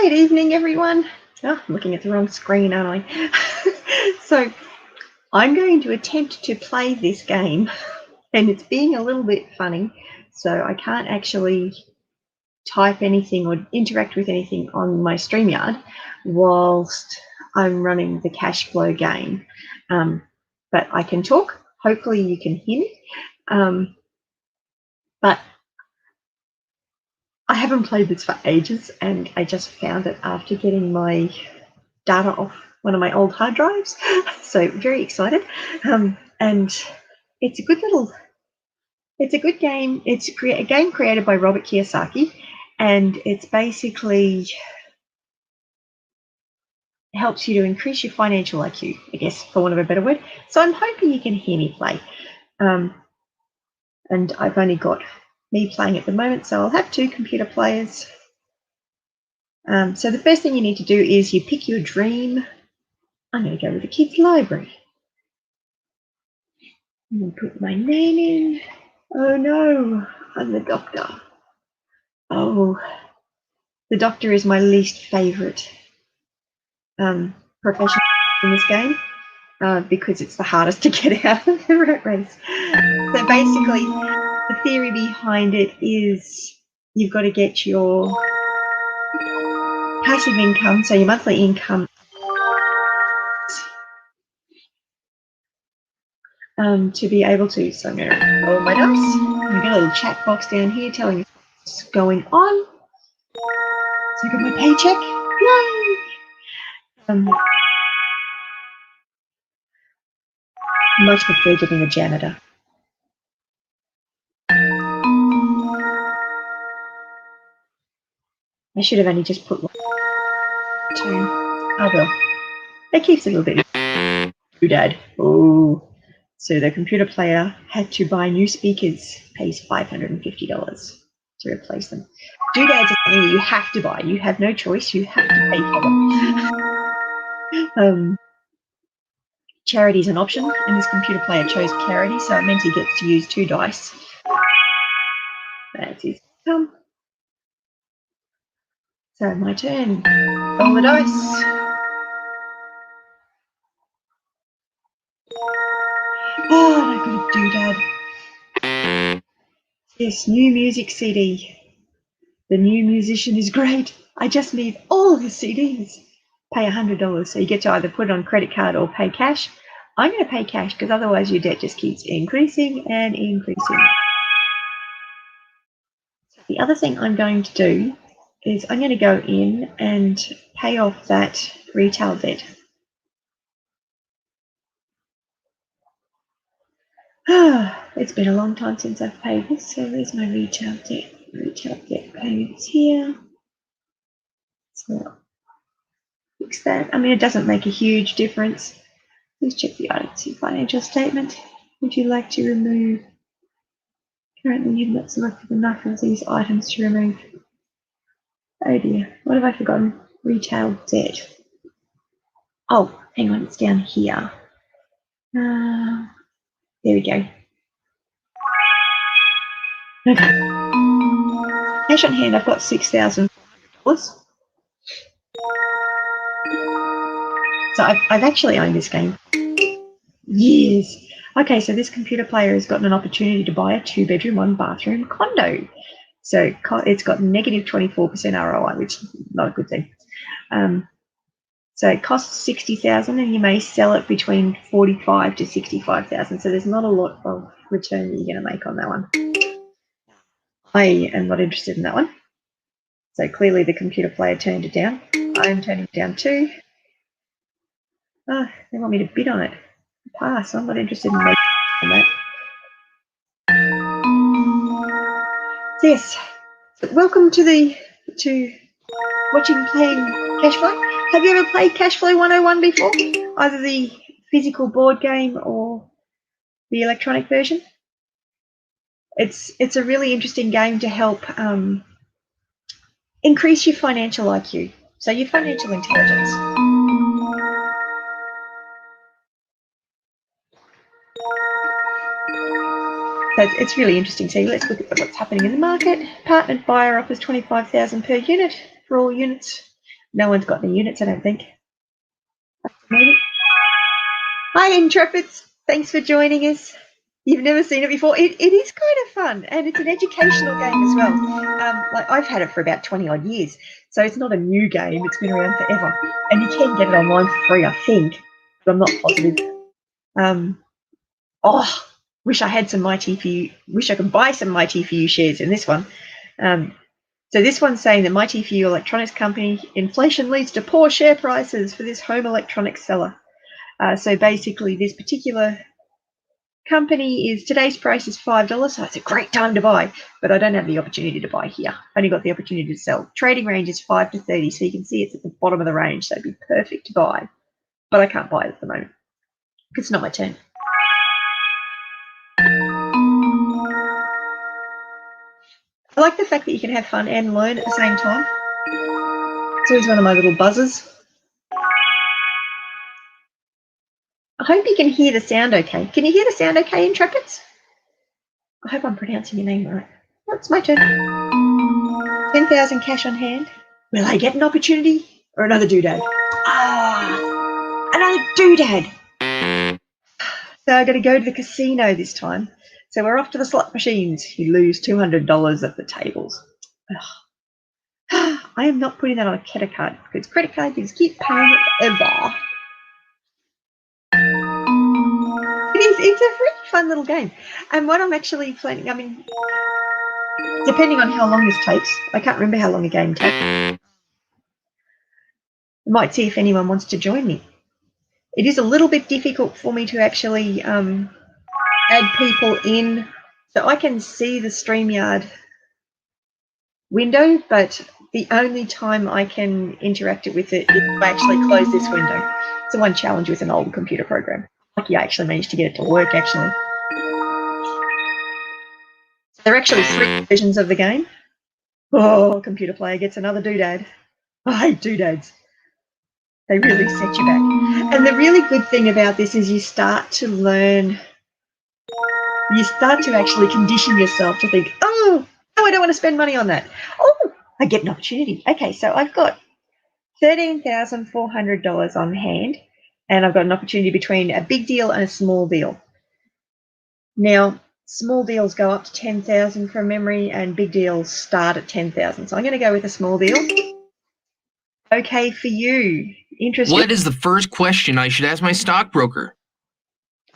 Good evening, everyone. Oh, I'm looking at the wrong screen, aren't I? So I'm going to attempt to play this game, and it's being a little bit funny, so I can't actually type anything or interact with anything on my StreamYard whilst I'm running the cash flow game. But I can talk. Hopefully you can hear me. But I haven't played this for ages, and I just found it after getting my data off one of my old hard drives. So very excited. And it's a good game. It's a game created by Robert Kiyosaki, and it's basically helps you to increase your financial IQ, I guess, for want of a better word. So I'm hoping you can hear me play. And I've only got me playing at the moment, so I'll have two computer players. So the first thing you need to do is you pick your dream. I'm going to go with the kids' library. I'm going to put my name in. Oh no, I'm the doctor. Oh, the doctor is my least favourite profession in this game because it's the hardest to get out of the rat race. So basically, the theory behind it is you've got to get your passive income, so your monthly income, to be able to. So I'm going to roll my dice. I've got a little chat box down here telling you what's going on. So I got my paycheck. Yay! Much prefer getting a janitor. I should have only just put one, two. Oh well. That keeps it a little bit. Dad. Oh. So the computer player had to buy new speakers, pays $550 to replace them. Doodads are something that you have to buy. You have no choice. You have to pay for them. Charity is an option, and this computer player chose charity, so it meant he gets to use 2 dice. That's his income. So my turn. Roll the dice. Oh, I got a doodad. Yes, new music CD. The new musician is great. I just need all his CDs. Pay $100, so you get to either put it on credit card or pay cash. I'm going to pay cash because otherwise your debt just keeps increasing and increasing. The other thing I'm going to do is I'm going to go in and pay off that retail debt. It's been a long time since I've paid this, so there's my retail debt. Retail debt payments here. So fix that. I mean, it doesn't make a huge difference. Please check the item financial statement. Would you like to remove? Currently, you've not selected enough of these items to remove. Oh dear, what have I forgotten? Retail debt. Oh, hang on, it's down here. There we go. Okay. Cash on hand, I've got $6,000. So I've actually owned this game years. Okay, so this computer player has gotten an opportunity to buy a 2-bedroom, 1-bathroom condo. So it's got negative 24% ROI, which is not a good thing. So it costs $60,000, and you may sell it between $45,000 to $65,000. So there's not a lot of return that you're going to make on that one. I am not interested in that one. So clearly the computer player turned it down. I'm turning it down too. Oh, they want me to bid on it. Pass. I'm not interested in making on that. So yes. Welcome to watching playing Cashflow. Have you ever played Cashflow 101 before? Either the physical board game or the electronic version? It's a really interesting game to help increase your financial IQ, so your financial intelligence. So it's really interesting. So let's look at what's happening in the market. Apartment buyer offers $25,000 per unit for all units. No one's got any units, I don't think. Maybe. Hi, Intrepids. Thanks for joining us. You've never seen it before. It is kind of fun, and it's an educational game as well. Like I've had it for about 20 odd years, so it's not a new game. It's been around forever, and you can get it online for free, I think, but I'm not positive. Oh, wish I had some MyTFU. Wish I could buy some MyTFU shares in this one. So this one's saying that MyTFU Electronics Company, inflation leads to poor share prices for this home electronics seller. So basically, this particular company today's price is $5, so it's a great time to buy, but I don't have the opportunity to buy here. I only got the opportunity to sell. Trading range is 5 to 30, so you can see it's at the bottom of the range, so it'd be perfect to buy, but I can't buy it at the moment. It's not my turn. I like the fact that you can have fun and learn at the same time. It's always one of my little buzzers. I hope you can hear the sound okay. Can you hear the sound okay, Intrepids? I hope I'm pronouncing your name right. Oh, it's my turn. 10,000 cash on hand. Will I get an opportunity or another doodad? Another doodad. So I got to go to the casino this time. So we're off to the slot machines. You lose $200 at the tables. I am not putting that on a credit card because credit card you just keep paying it forever. It's a really fun little game. And what I'm actually planning, I mean, depending on how long this takes, I can't remember how long a game takes. I might see if anyone wants to join me. It is a little bit difficult for me to actually add people in. So I can see the StreamYard window, but the only time I can interact with it is if I actually close this window. It's the one challenge with an old computer program. Lucky I actually managed to get it to work, actually. There are actually 3 versions of the game. Oh, computer player gets another doodad. I hate doodads. They really set you back. And the really good thing about this is you start to learn, you start to actually condition yourself to think, oh, no, I don't want to spend money on that. Oh, I get an opportunity. Okay, so I've got $13,400 on hand, and I've got an opportunity between a big deal and a small deal. Now, small deals go up to 10,000 from memory, and big deals start at 10,000. So I'm going to go with a small deal. Okay for you. Interesting. What is the first question I should ask my stockbroker?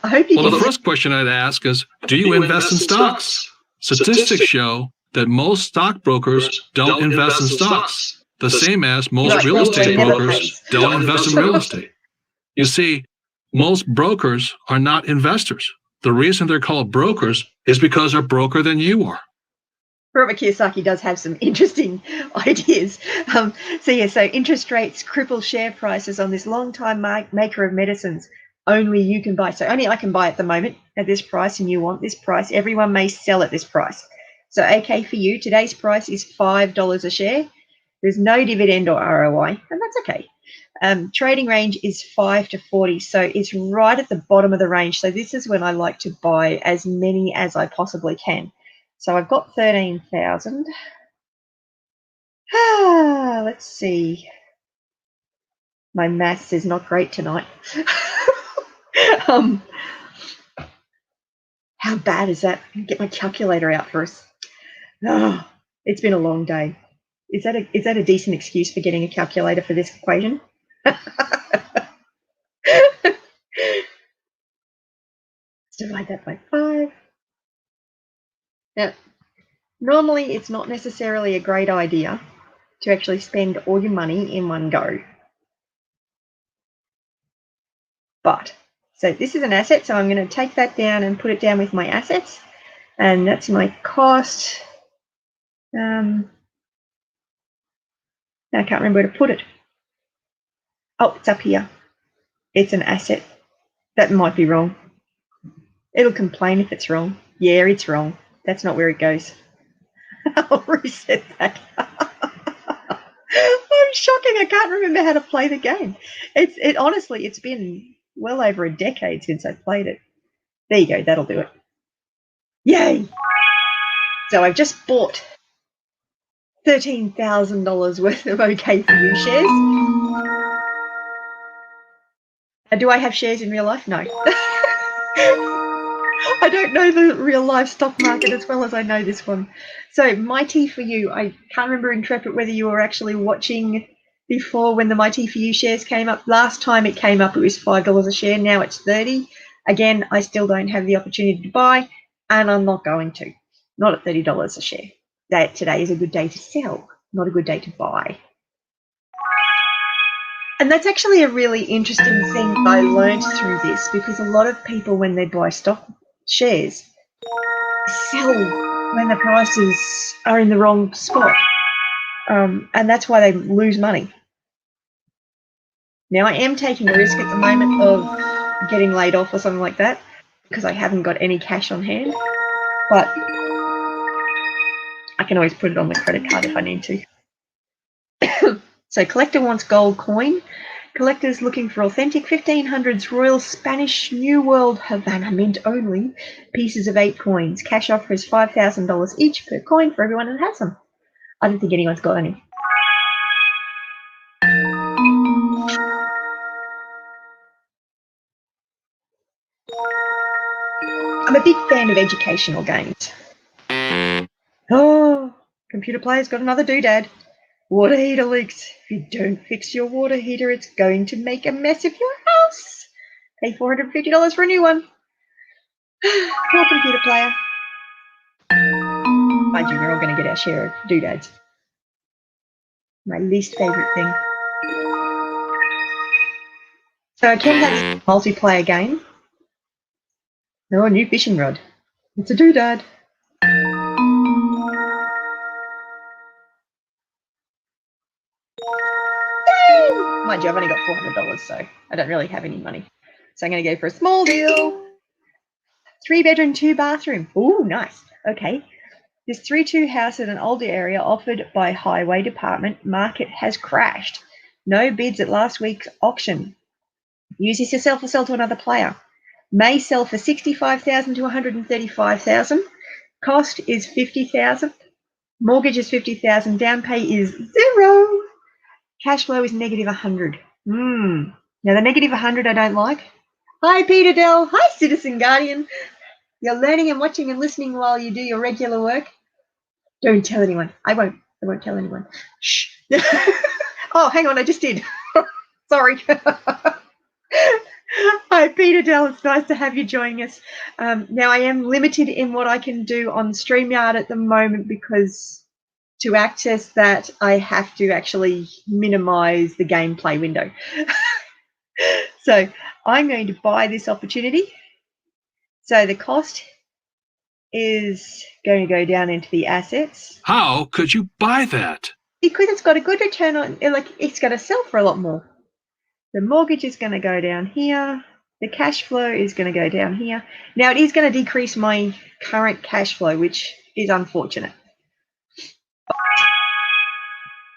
I hope you Well, the first question I'd ask is, do you invest in stocks? Statistics show that most stockbrokers don't invest in stocks, the same as most real estate brokers don't invest in real estate. You see, most brokers are not investors. The reason they're called brokers is because they're broker than you are. Robert Kiyosaki does have some interesting ideas. So interest rates cripple share prices on this long-time maker of medicines. Only you can buy. So only I can buy at the moment at this price, and you want this price. Everyone may sell at this price. So okay for you. Today's price is $5 a share. There's no dividend or ROI, and that's okay. Trading range is 5 to 40, so it's right at the bottom of the range. So this is when I like to buy as many as I possibly can. So I've got 13,000. Let's see. My maths is not great tonight. How bad is that? Get my calculator out for us. Oh, it's been a long day. Is that a decent excuse for getting a calculator for this equation? Let's divide that by 5. Now, normally it's not necessarily a great idea to actually spend all your money in one go. But, so this is an asset, so I'm going to take that down and put it down with my assets. And that's my cost. I can't remember where to put it. Oh, it's up here. It's an asset. That might be wrong. It'll complain if it's wrong. Yeah, it's wrong. That's not where it goes. I'll reset that. I'm shocking. I can't remember how to play the game. Honestly, it's been well over a decade since I played it. There you go. That'll do it. Yay! So I've just bought $13,000 worth of OK for you shares. Do I have shares in real life? No. I don't know the real life stock market as well as I know this one. So My Tea for You, I can't remember, Intrepid, whether you were actually watching before when the My Tea for You shares came up. Last time it came up, it was $5 a share. Now it's 30. Again, I still don't have the opportunity to buy, and I'm not going to. Not at $30 a share. That today is a good day to sell, not a good day to buy. And that's actually a really interesting thing I learned through this, because a lot of people, when they buy stock shares, sell when the prices are in the wrong spot. And that's why they lose money. Now, I am taking a risk at the moment of getting laid off or something like that, because I haven't got any cash on hand. But I can always put it on the credit card if I need to. So collector wants gold coin. Collectors looking for authentic 1500s Royal Spanish New World Havana mint only pieces of 8 coins. Cash offer is $5,000 each per coin for everyone that has them. I don't think anyone's got any. I'm a big fan of educational games. Oh, computer player's got another doodad. Water heater leaks. If you don't fix your water heater, it's going to make a mess of your house. Pay $450 for a new one. Poor computer player. Mind you, we're all going to get our share of doodads. My least favourite thing. So Ken has a multiplayer game. Oh, a new fishing rod. It's a doodad. Mind you, I've only got $400, so I don't really have any money. So I'm going to go for a small deal. 3-bedroom, 2-bathroom. Ooh, nice. Okay. This 3-2 house in an older area offered by Highway Department. Market has crashed. No bids at last week's auction. Use this yourself or sell to another player. May sell for $65,000 to $135,000. Cost is $50,000. Mortgage is $50,000. Down pay is $0. Cash flow is -100. Now the -100 I don't like. Hi Peter Dell. Hi Citizen Guardian. You're learning and watching and listening while you do your regular work. Don't tell anyone. I won't tell anyone. Shh. Oh, hang on, I just did. Sorry. Hi Peter Dell. It's nice to have you joining us. Now I am limited in what I can do on StreamYard at the moment, because to access that, I have to actually minimize the gameplay window. So I'm going to buy this opportunity. So the cost is going to go down into the assets. How could you buy that? Because it's got a good return on, like, it's going to sell for a lot more. The mortgage is going to go down here. The cash flow is going to go down here. Now it is going to decrease my current cash flow, which is unfortunate.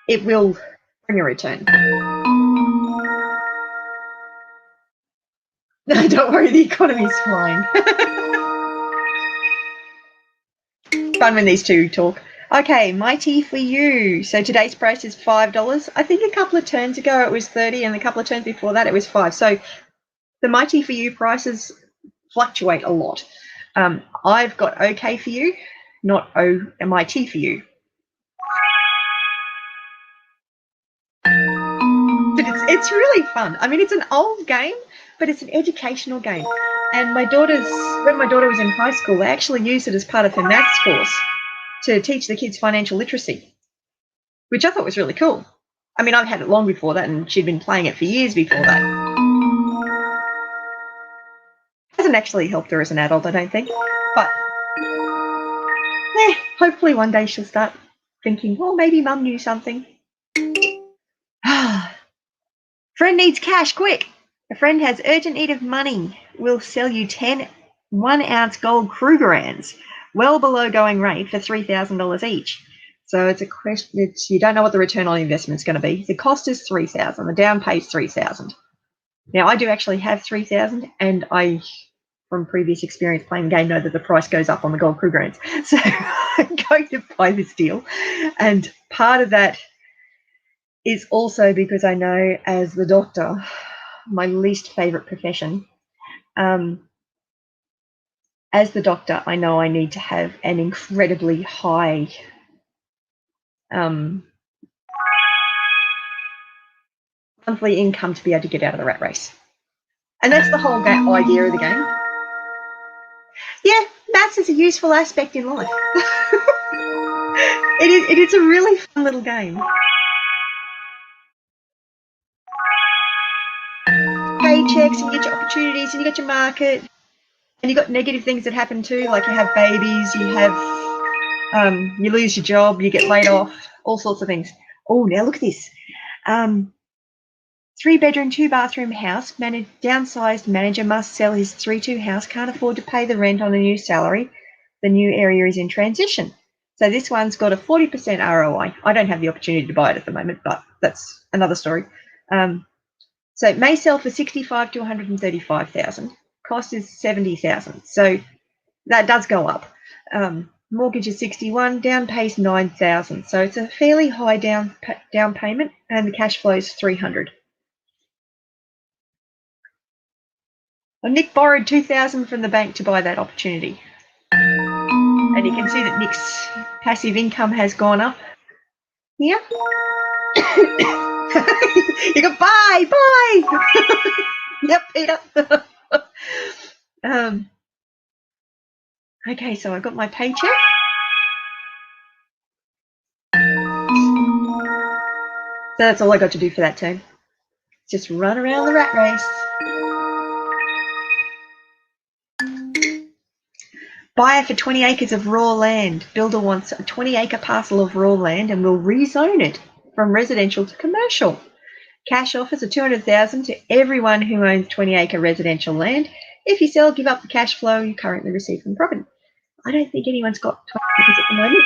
It will bring a return. No, don't worry, the economy's fine. Fun when these two talk. Okay, My Tea for You. So today's price is $5. I think a couple of turns ago it was 30, and a couple of turns before that it was 5. So the My Tea for You prices fluctuate a lot. I've got OK for you, not My Tea for you. But it's really fun. I mean, it's an old game, but it's an educational game. And when my daughter was in high school, they actually used it as part of her maths course to teach the kids financial literacy, which I thought was really cool. I mean, I've had it long before that, and she'd been playing it for years before that. Hasn't actually helped her as an adult, I don't think. But hopefully one day she'll start thinking, well, maybe Mum knew something. Friend needs cash, quick. A friend has urgent need of money. Will sell you 10 1-ounce gold Krugerrands, well below going rate, for $3,000 each. So it's a question. You don't know what the return on investment is going to be. The cost is $3,000. The down pay is $3,000. Now I do actually have $3,000, and I from previous experience playing the game know that the price goes up on the Gold Crew Grants. So I'm going to buy this deal. And part of that is also because I know, as the doctor, my least favourite profession, as the doctor, I know I need to have an incredibly high monthly income to be able to get out of the rat race. And that's the whole idea of the game. Yeah, maths is a useful aspect in life. It is a really fun little game. Paychecks, and you get your opportunities, and you get your market, and you got negative things that happen too, like you have babies, you have you lose your job, you get laid off, all sorts of things. Oh, now look at this. 3-bedroom, 2-bathroom house, downsized manager must sell his 3-2 house, can't afford to pay the rent on the new salary. The new area is in transition. So this one's got a 40% ROI. I don't have the opportunity to buy it at the moment, but that's another story. So it may sell for 65 to 135,000. Cost is 70,000. So that does go up. Mortgage is 61, down pays 9,000. So it's a fairly high down payment, and the cash flow is 300. Well, Nick borrowed 2,000 from the bank to buy that opportunity. And you can see that Nick's passive income has gone up here. You go, bye. Yep, Peter. Okay, so I got my paycheck. So that's all I got to do for that term. Just run around the rat race. Buyer for 20 acres of raw land. Builder wants a 20-acre parcel of raw land and will rezone it from residential to commercial. Cash offers of $200,000 to everyone who owns 20-acre residential land. If you sell, give up the cash flow you currently receive from the property. I don't think anyone's got 20 acres at the moment.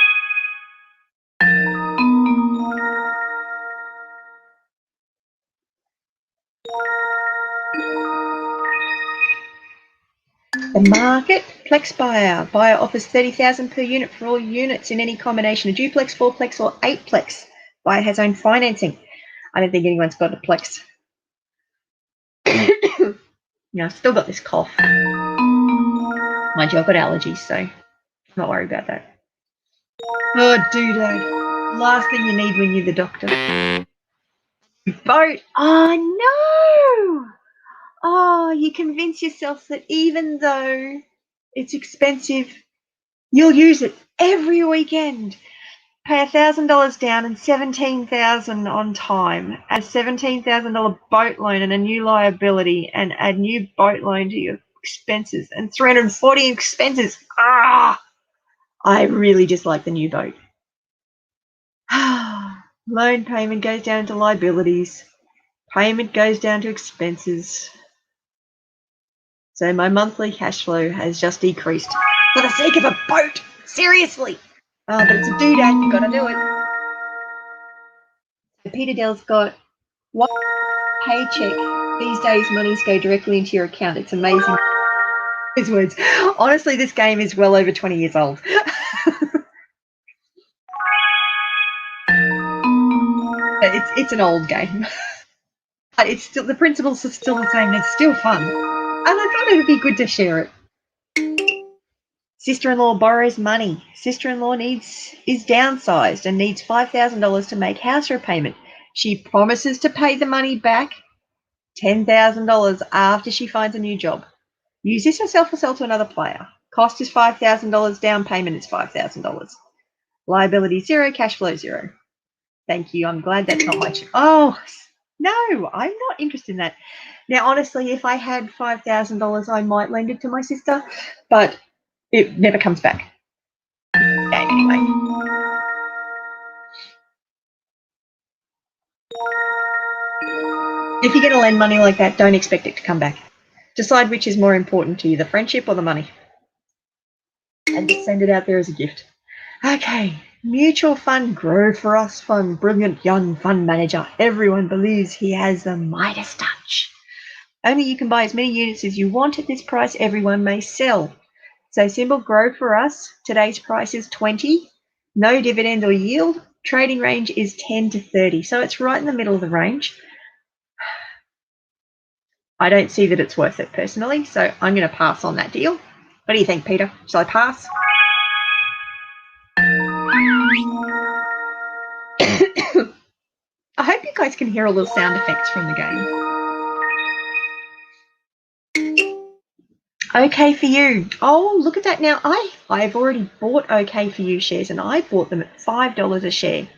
The market, Plex buyer. Buyer offers $30,000 per unit for all units in any combination of duplex, 4-plex, or 8-plex. Buyer has own financing. I don't think anyone's got a Plex. I've still got this cough. Mind you, I've got allergies, so I'm not worried about that. Oh, doodad. Last thing you need when you're the doctor. Boat. Oh, no. Oh, you convince yourself that even though it's expensive, you'll use it every weekend. Pay $1,000 down and $17,000 on time. Add $17,000 boat loan and a new liability, and add new boat loan to your expenses and $340 expenses. I really dislike the new boat. Loan payment goes down to liabilities. Payment goes down to expenses. So my monthly cash flow has just decreased for the sake of a boat. Seriously. But it's a doodad. You've got to do it. So Peter Dell's got one paycheck. These days, monies go directly into your account. It's amazing. His words. Honestly, this game is well over 20 years old. It's an old game. But it's still, the principles are still the same. It's still fun. And I thought it would be good to share it. Sister-in-law borrows money. Sister-in-law is downsized and needs $5,000 to make house repayment. She promises to pay the money back, $10,000, after she finds a new job. Use this herself or sell to another player. Cost is $5,000. Down payment is $5,000. Liability 0. Cash flow 0. Thank you. I'm glad that's not much. Oh, no, I'm not interested in that. Now, honestly, if I had $5,000, I might lend it to my sister, but it never comes back. Okay, anyway. If you're going to lend money like that, don't expect it to come back. Decide which is more important to you, the friendship or the money. And just send it out there as a gift. Okay, mutual fund, grow for us fund, brilliant young fund manager. Everyone believes he has the Midas touch. Only you can buy as many units as you want at this price. Everyone may sell. So symbol grow for us. Today's price is 20. No dividend or yield. Trading range is 10 to 30. So it's right in the middle of the range. I don't see that it's worth it personally, so I'm going to pass on that deal. What do you think, Peter? Shall I pass? I hope you guys can hear a little sound effects from the game. OK for you. Oh, look at that now. I've already bought OK for you shares, and I bought them at $5 a share.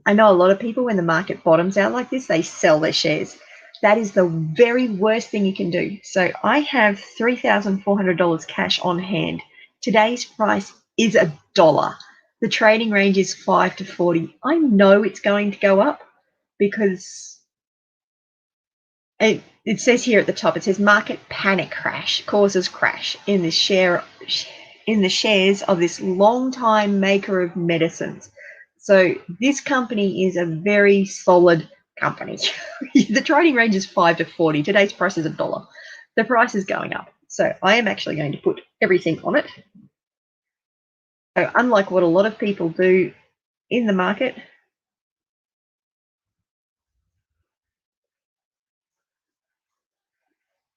I know a lot of people, when the market bottoms out like this, they sell their shares. That is the very worst thing you can do. So I have $3,400 cash on hand. Today's price is $1. The trading range is 5 to 40. I know it's going to go up because it says here at the top, it says market panic crash causes crash in the shares of this long-time maker of medicines. So this company is a very solid company. The trading range is 5 to 40. Today's price is $1. The price is going up. So I am actually going to put everything on it. So unlike what a lot of people do in the market,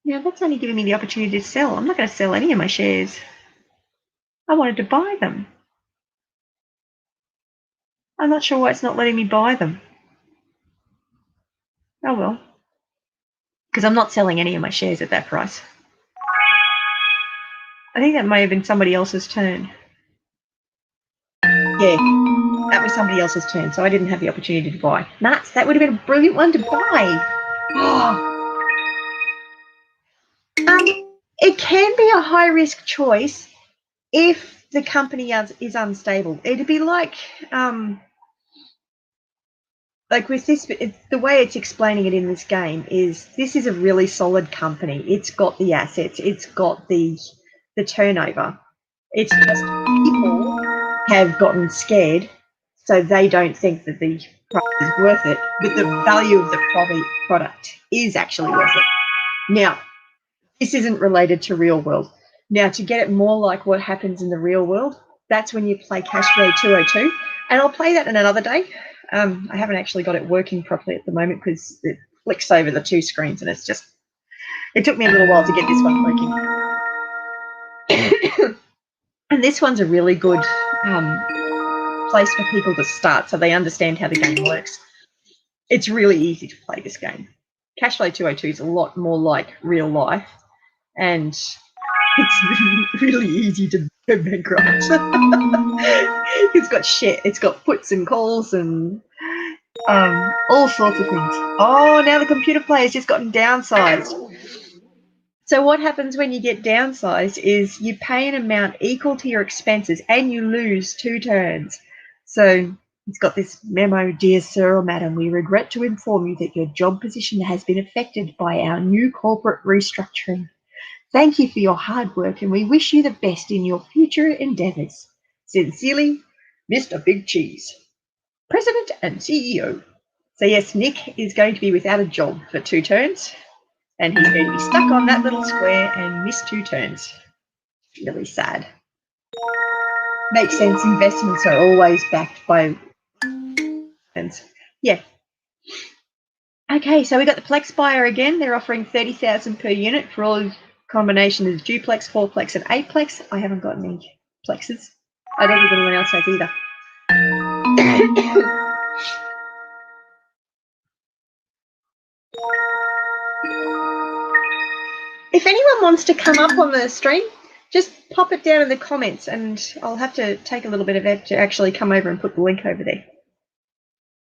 now that's only giving me the opportunity to sell. I'm not going to sell any of my shares. I wanted to buy them. I'm not sure why it's not letting me buy them. Oh well. Because I'm not selling any of my shares at that price. I think that may have been somebody else's turn. Yeah, that was somebody else's turn, so I didn't have the opportunity to buy. Nuts, that would have been a brilliant one to buy. Oh. It can be a high-risk choice if the company is unstable. It'd be like with this, the way it's explaining it in this game is this is a really solid company. It's got the assets. It's got the turnover. It's just people have gotten scared, so they don't think that the price is worth it, but the value of the product is actually worth it. Now, this isn't related to real world. Now, to get it more like what happens in the real world, that's when you play Cashflow 202, and I'll play that in another day. I haven't actually got it working properly at the moment because it flicks over the two screens, and it took me a little while to get this one working. And this one's a really good place for people to start so they understand how the game works. It's really easy to play this game. Cashflow 202 is a lot more like real life, and it's really easy to go bankrupt. It's got puts and calls and all sorts of things. Oh, now the computer player's just gotten downsized. So what happens when you get downsized is you pay an amount equal to your expenses and you lose 2 turns. So it's got this memo: dear sir or madam, we regret to inform you that your job position has been affected by our new corporate restructuring. Thank you for your hard work and we wish you the best in your future endeavours. Sincerely, Mr. Big Cheese, President and CEO. So yes, Nick is going to be without a job for 2 turns. And he's going to be stuck on that little square and miss 2 turns. Really sad. Makes sense, investments are always backed by... Yeah. Okay, so we got the Plex buyer again. They're offering $30,000 per unit for all combinations of duplex, 4plex and 8plex. I haven't got any plexes. I don't think anyone else has either. If anyone wants to come up on the stream, just pop it down in the comments and I'll have to take a little bit of it to actually come over and put the link over there.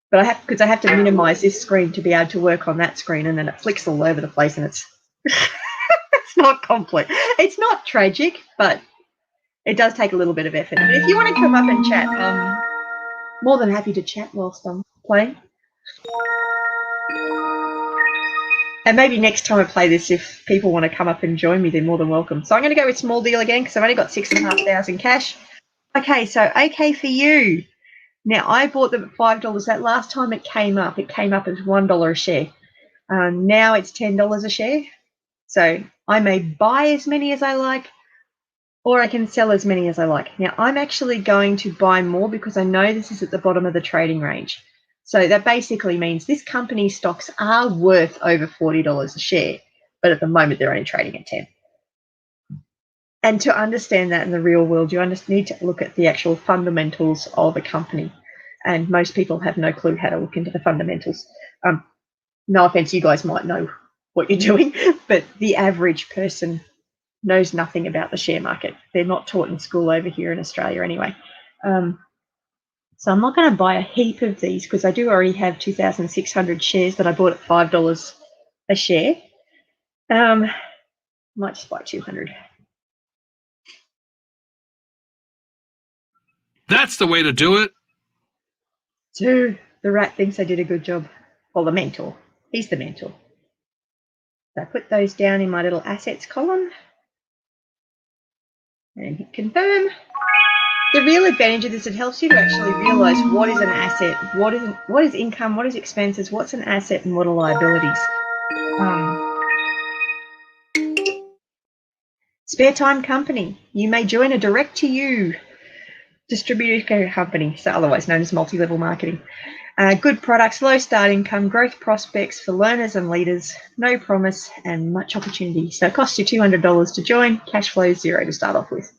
But I have to minimize this screen to be able to work on that screen, and then it flicks all over the place and it's it's not complete. It's not tragic, but it does take a little bit of effort. But if you want to come up and chat, I'm more than happy to chat whilst I'm playing. And maybe next time I play this, if people want to come up and join me, they're more than welcome. So I'm going to go with small deal again because I've only got 6,500 cash. Okay, so OK for you. Now, I bought them at $5. That last time it came up as $1 a share. Now it's $10 a share. So I may buy as many as I like, or I can sell as many as I like. Now, I'm actually going to buy more because I know this is at the bottom of the trading range. So that basically means this company's stocks are worth over $40 a share, but at the moment they're only trading at 10. And to understand that in the real world, you need to look at the actual fundamentals of a company. And most people have no clue how to look into the fundamentals. No offense, you guys might know what you're doing, but the average person knows nothing about the share market. They're not taught in school over here in Australia anyway. So I'm not going to buy a heap of these because I do already have 2,600 shares that I bought at $5 a share. Might just buy 200. That's the way to do it. So the rat thinks I did a good job. Well, the mentor. He's the mentor. So I put those down in my little assets column and hit confirm. The real advantage of this, it helps you to actually realise what is an asset, what is income, what is expenses, what's an asset, and what are liabilities. Spare time company. You may join a direct-to-you distributor company, so otherwise known as multi-level marketing. Good products, low start income, growth prospects for learners and leaders, no promise, and much opportunity. So it costs you $200 to join, cash flow is $0 to start off with.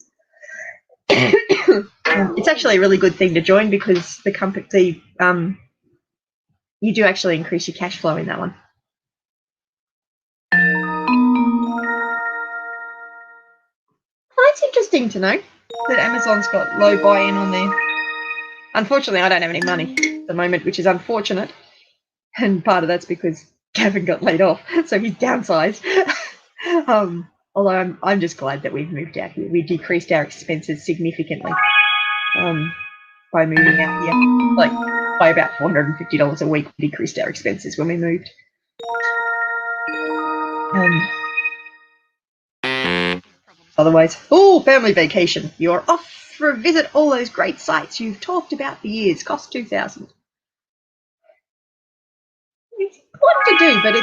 It's actually a really good thing to join because the company, you do actually increase your cash flow in that one. Well, that's interesting to know that Amazon's got low buy-in on there. Unfortunately, I don't have any money at the moment, which is unfortunate. And part of that's because Gavin got laid off, so he's downsized. Although I'm just glad that we've moved out here. We've decreased our expenses significantly by moving out here. Like, by about $450 a week, we decreased our expenses when we moved. Otherwise, family vacation. You're off for a visit all those great sites you've talked about for years. Cost $2,000. It's important to do, but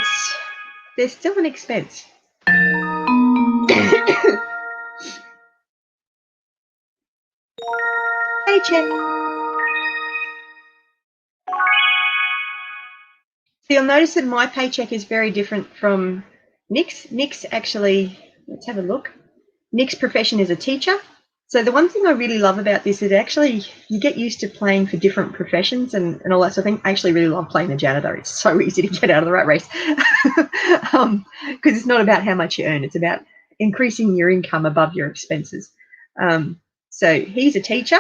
there's still an expense. Paycheck. So you'll notice that my paycheck is very different from Nick's. Nick's actually, let's have a look. Nick's profession is a teacher. So the one thing I really love about this is actually you get used to playing for different professions and all that sort of thing. I actually really love playing the janitor. It's so easy to get out of the rat race because it's not about how much you earn. It's about increasing your income above your expenses. So he's a teacher.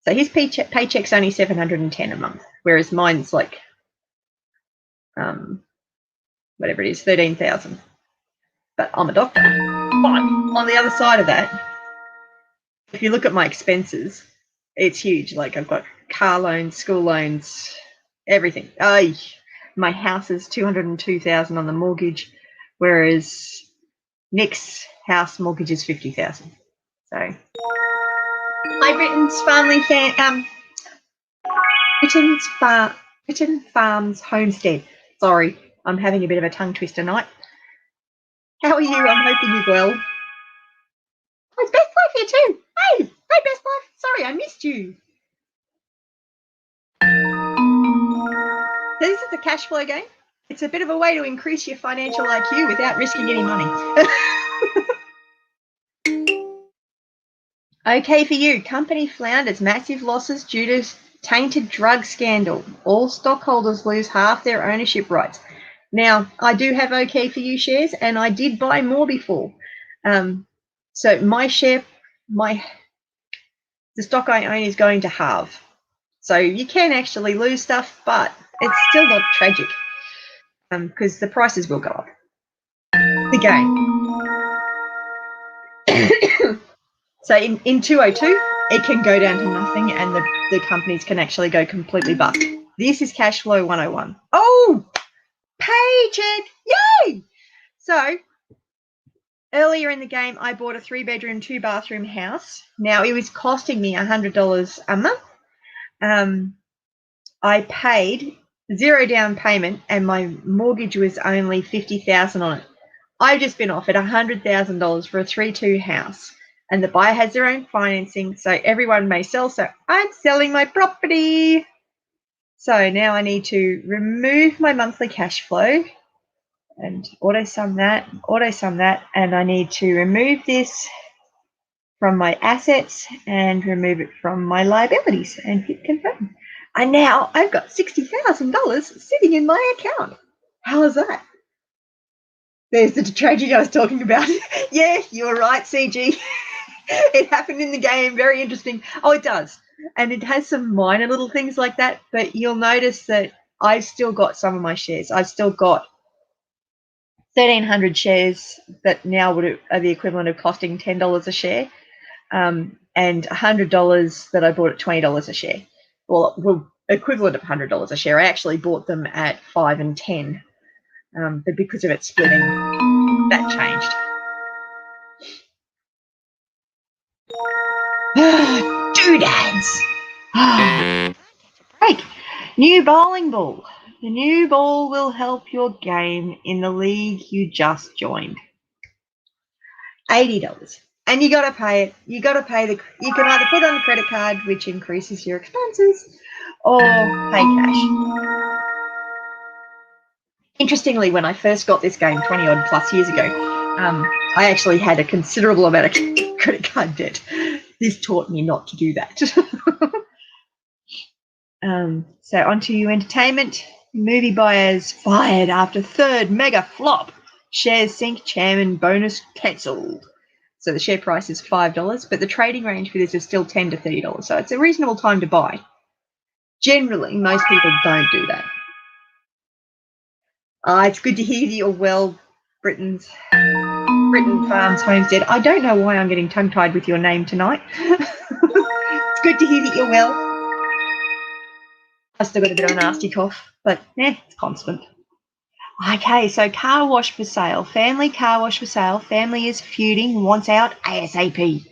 So his paycheck's only $710 a month, whereas mine's like, whatever it is, $13,000. But I'm a doctor. But on the other side of that, if you look at my expenses, it's huge. Like I've got car loans, school loans, everything. My house is $202,000 on the mortgage, whereas Nick's house mortgage is $50,000. So, hi Britain's Britain Farms Homestead. Sorry, I'm having a bit of a tongue twister tonight. How are you? I'm hoping you're well. Oh, it's Best Life here too. Hey, Best Life. Sorry, I missed you. So this is the cash flow game. It's a bit of a way to increase your financial IQ without risking any money. Okay for you. Company flounders, massive losses due to tainted drug scandal. All stockholders lose half their ownership rights. Now, I do have okay for you shares, and I did buy more before. So the stock I own is going to halve. So you can actually lose stuff, but it's still not tragic because the prices will go up. The game. So in 202, it can go down to nothing and the companies can actually go completely bust. This is cash flow 101. Oh, paycheck. Yay! So earlier in the game, I bought a 3-bedroom, 2-bathroom house. Now, it was costing me $100 a month. I paid 0 down payment, and my mortgage was only $50,000 on it. I've just been offered $100,000 for a 3-2 house, and the buyer has their own financing, so everyone may sell. So I'm selling my property. So now I need to remove my monthly cash flow and auto sum that, and I need to remove this from my assets and remove it from my liabilities and hit confirm. And now I've got $60,000 sitting in my account. How is that? There's the tragedy I was talking about. Yeah, you were right, CG. It happened in the game. Very interesting. Oh, it does. And it has some minor little things like that, but you'll notice that I've still got some of my shares. I've still got 1,300 shares that now are the equivalent of costing $10 a share, and $100 that I bought at $20 a share. Well, equivalent of $100 a share. I actually bought them at $5 and $10, but because of it splitting, that changed. Doodads! Break. New bowling ball. The new ball will help your game in the league you just joined. $80. And you got to pay it. You got to pay you can either put on a credit card, which increases your expenses, or pay cash. Interestingly, when I first got this game 20 odd plus years ago, I actually had a considerable amount of credit card debt. This taught me not to do that. So on to you, entertainment. Movie buyers fired after third mega flop. Shares sink, chairman bonus cancelled. So the share price is $5, but the trading range for this is still $10 to $30. So it's a reasonable time to buy. Generally, most people don't do that. It's good to hear that you're well, Britain Farms Homestead. I don't know why I'm getting tongue-tied with your name tonight. It's good to hear that you're well. I've still got a bit of a nasty cough, but it's constant. Okay, so car wash for sale. Family car wash for sale. Family is feuding, wants out ASAP.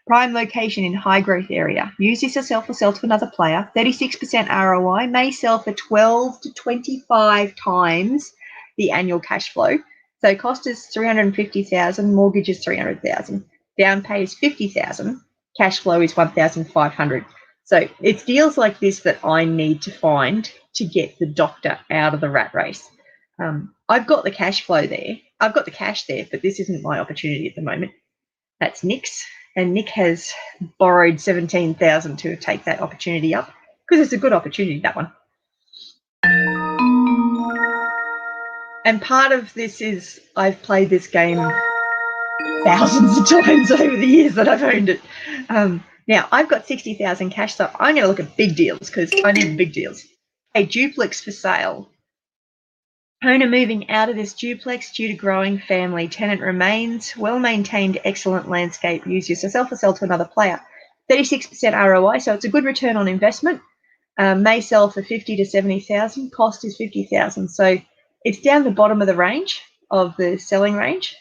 Prime location in high growth area. Use this yourself or sell to another player. 36% ROI. May sell for 12 to 25 times the annual cash flow. So cost is $350,000. Mortgage is $300,000. Down pay is $50,000. Cash flow is $1,500. So it's deals like this that I need to find to get the doctor out of the rat race. I've got the cash flow there. I've got the cash there, but this isn't my opportunity at the moment. That's Nick's, and Nick has borrowed $17,000 to take that opportunity up because it's a good opportunity, that one. And part of this is I've played this game thousands of times over the years that I've owned it. Now, I've got $60,000 cash, so I'm going to look at big deals because I need big deals. A duplex for sale. Owner moving out of this duplex due to growing family. Tenant remains. Well-maintained, excellent landscape. Use yourself or sell to another player. 36% ROI, so it's a good return on investment. May sell for $50,000 to $70,000. Cost is $50,000, so it's down the bottom of the range of the selling range.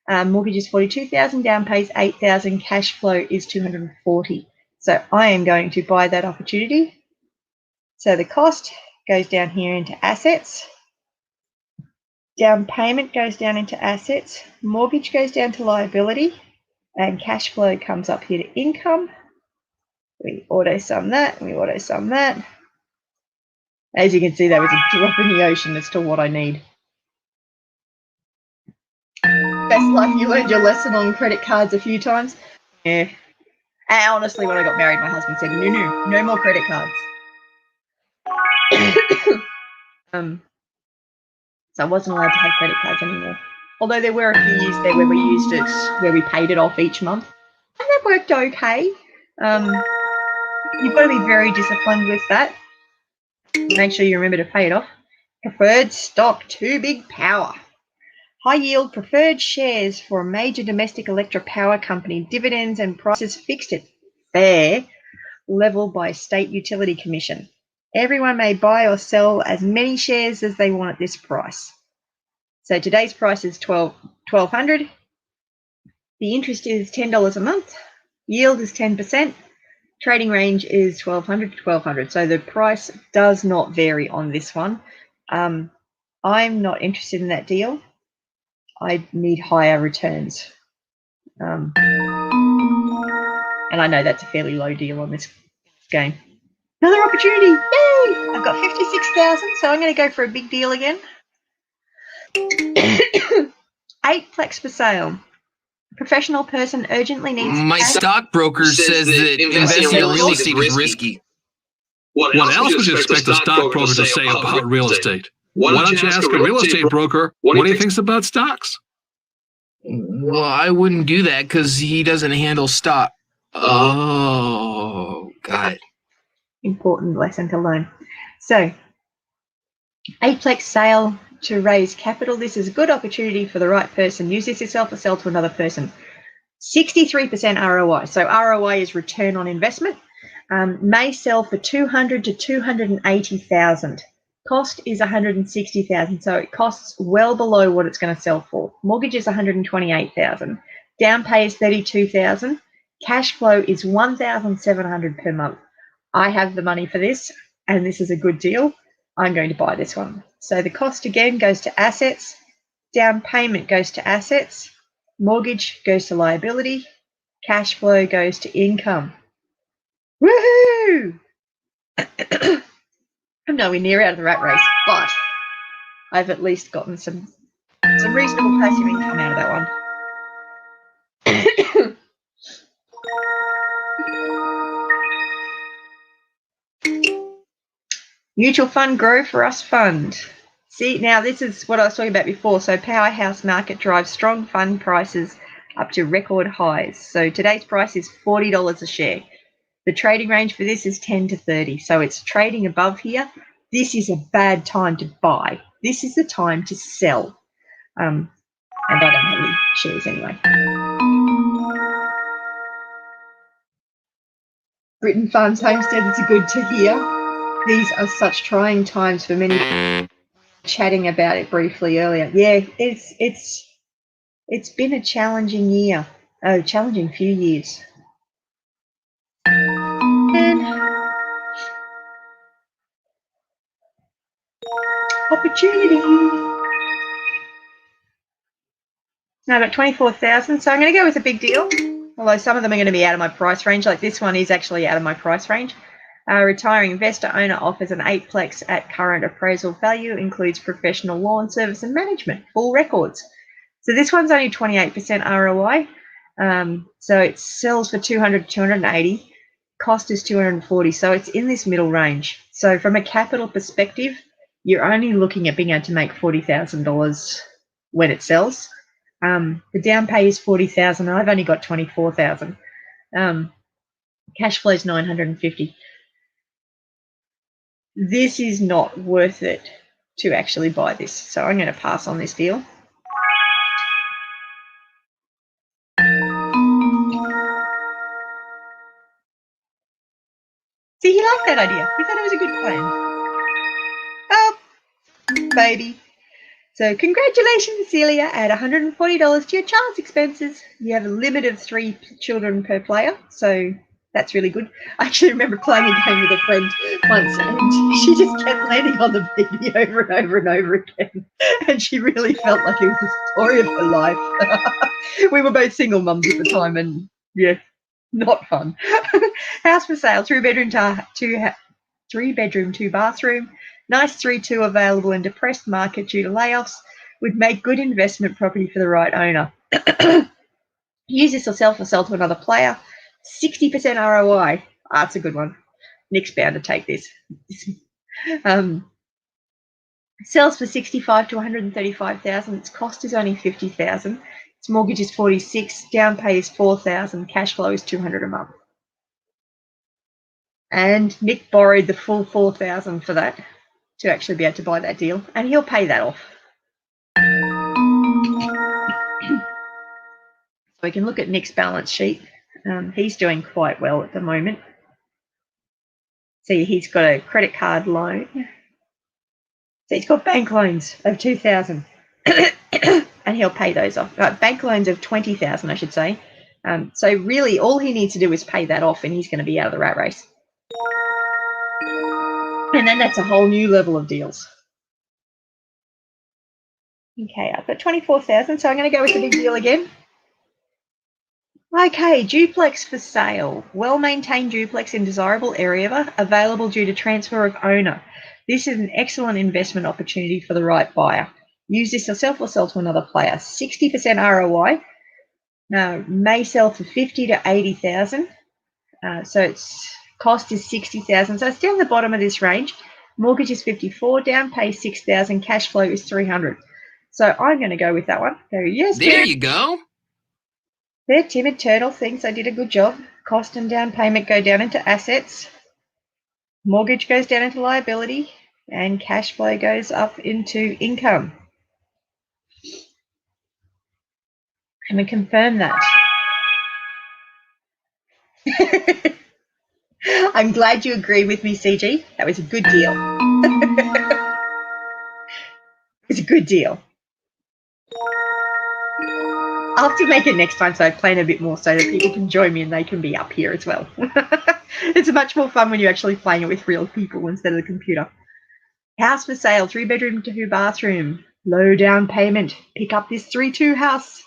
Mortgage is $42,000. Down pays $8,000. Cash flow is $240,000. So I am going to buy that opportunity. So the cost goes down here into assets. Down payment goes down into assets, mortgage goes down to liability, and cash flow comes up here to income. We auto sum that, we auto sum that. As you can see, that was a drop in the ocean as to what I need. Best luck, you learned your lesson on credit cards a few times. Yeah. And honestly, when I got married, my husband said, no more credit cards. So I wasn't allowed to have credit cards anymore. Although there were a few years there where we used it, where we paid it off each month. And that worked okay. You've got to be very disciplined with that. Make sure you remember to pay it off. Preferred stock, too big power. High yield preferred shares for a major domestic electric power company. Dividends and prices fixed at fair level by State Utility Commission. Everyone may buy or sell as many shares as they want at this price. So today's price is $1,200. The interest is $10 a month. Yield is 10%. Trading range is 1,200 to 1,200, so the price does not vary on this one. I'm not interested in that deal. I need higher returns. And I know that's a fairly low deal on this game. Another opportunity! Yay! I've got 56,000, so I'm going to go for a big deal again. 8plex for sale. Professional person urgently needs My cash. stockbroker says that investing in real estate is risky. What else would you expect a stockbroker to say about real estate? Why don't you ask a real estate broker what he thinks about stocks? Well, I wouldn't do that because he doesn't handle stock. Oh, got it. Important lesson to learn. So, 8plex sale to raise capital. This is a good opportunity for the right person. Use this yourself or sell to another person. 63% ROI. So ROI is return on investment. May sell for 200 to 280,000. Cost is 160,000. So it costs well below what it's going to sell for. Mortgage is 128,000. Down pay is 32,000. Cash flow is 1,700 per month. I have the money for this, and this is a good deal. I'm going to buy this one. So the cost again goes to assets. Down payment goes to assets. Mortgage goes to liability. Cash flow goes to income. Woohoo! I'm nowhere near out of the rat race, but I've at least gotten some reasonable passive income out of that one. Mutual fund grow for us fund. See, now this is what I was talking about before. So Powerhouse Market drives strong fund prices up to record highs. So today's price is $40 a share. The trading range for this is 10 to 30. So it's trading above here. This is a bad time to buy. This is the time to sell. And I don't have any shares anyway. Britain Farms Homestead, it's good to hear. These are such trying times for many. Chatting about it briefly earlier. Yeah, it's been a challenging year. Oh, challenging few years. And opportunity. Now I've got 24,000, so I'm going to go with a big deal. Although some of them are going to be out of my price range, like this one is actually out of my price range. Retiring investor owner offers an 8plex at current appraisal value, includes professional lawn service and management, full records. So this one's only 28% ROI. So it sells for 200 to 280. Cost is 240. So it's in this middle range. So from a capital perspective, you're only looking at being able to make $40,000 when it sells. The down pay is 40,000. I've only got 24,000. Cash flow is 950. This is not worth it to actually buy this. So I'm going to pass on this deal. See, he liked that idea. He thought it was a good plan. Oh, baby. So congratulations, Celia. Add $140 to your child's expenses. You have a limit of 3 children per player, so that's really good. I actually remember playing a game with a friend once, and she just kept landing on the baby over and over and over again. And she really felt like it was the story of her life. We were both single mums at the time, and yeah, not fun. House for sale, 3-bedroom, 2-bathroom. Nice 3-2 available in depressed market due to layoffs. Would make good investment property for the right owner. Use this yourself or sell to another player. 60% ROI. That's a good one. Nick's bound to take this. Sells for 65 to 135,000. Its cost is only 50,000. Its mortgage is 46. Down pay is 4,000. Cash flow is 200 a month. And Nick borrowed the full 4,000 for that to actually be able to buy that deal, and he'll pay that off. So we can look at Nick's balance sheet. He's doing quite well at the moment. See, he's got a credit card loan. So he's got bank loans of 2,000, and he'll pay those off. Bank loans of 20,000, I should say, So really, all he needs to do is pay that off, and he's going to be out of the rat race. And then that's a whole new level of deals. Okay, I've got 24,000, so I'm going to go with the big deal again. Okay, duplex for sale. Well-maintained duplex in desirable area, available due to transfer of owner. This is an excellent investment opportunity for the right buyer. Use this yourself or sell to another player. 60% ROI. May sell for 50 to 80,000. So its cost is 60,000. So it's down the bottom of this range. Mortgage is 54. Down pay 6,000. Cash flow is 300. So I'm going to go with that one. Yes, there you go. Their timid turtle thinks I did a good job. Cost and down payment go down into assets. Mortgage goes down into liability. And cash flow goes up into income. Can we confirm that? I'm glad you agree with me, CG. That was a good deal. It's a good deal. I'll have to make it next time, so I plan a bit more so that people can join me and they can be up here as well. It's much more fun when you're actually playing it with real people instead of the computer. House for sale, 3-bedroom, 2-bathroom. Low down payment. Pick up this 3-2 house.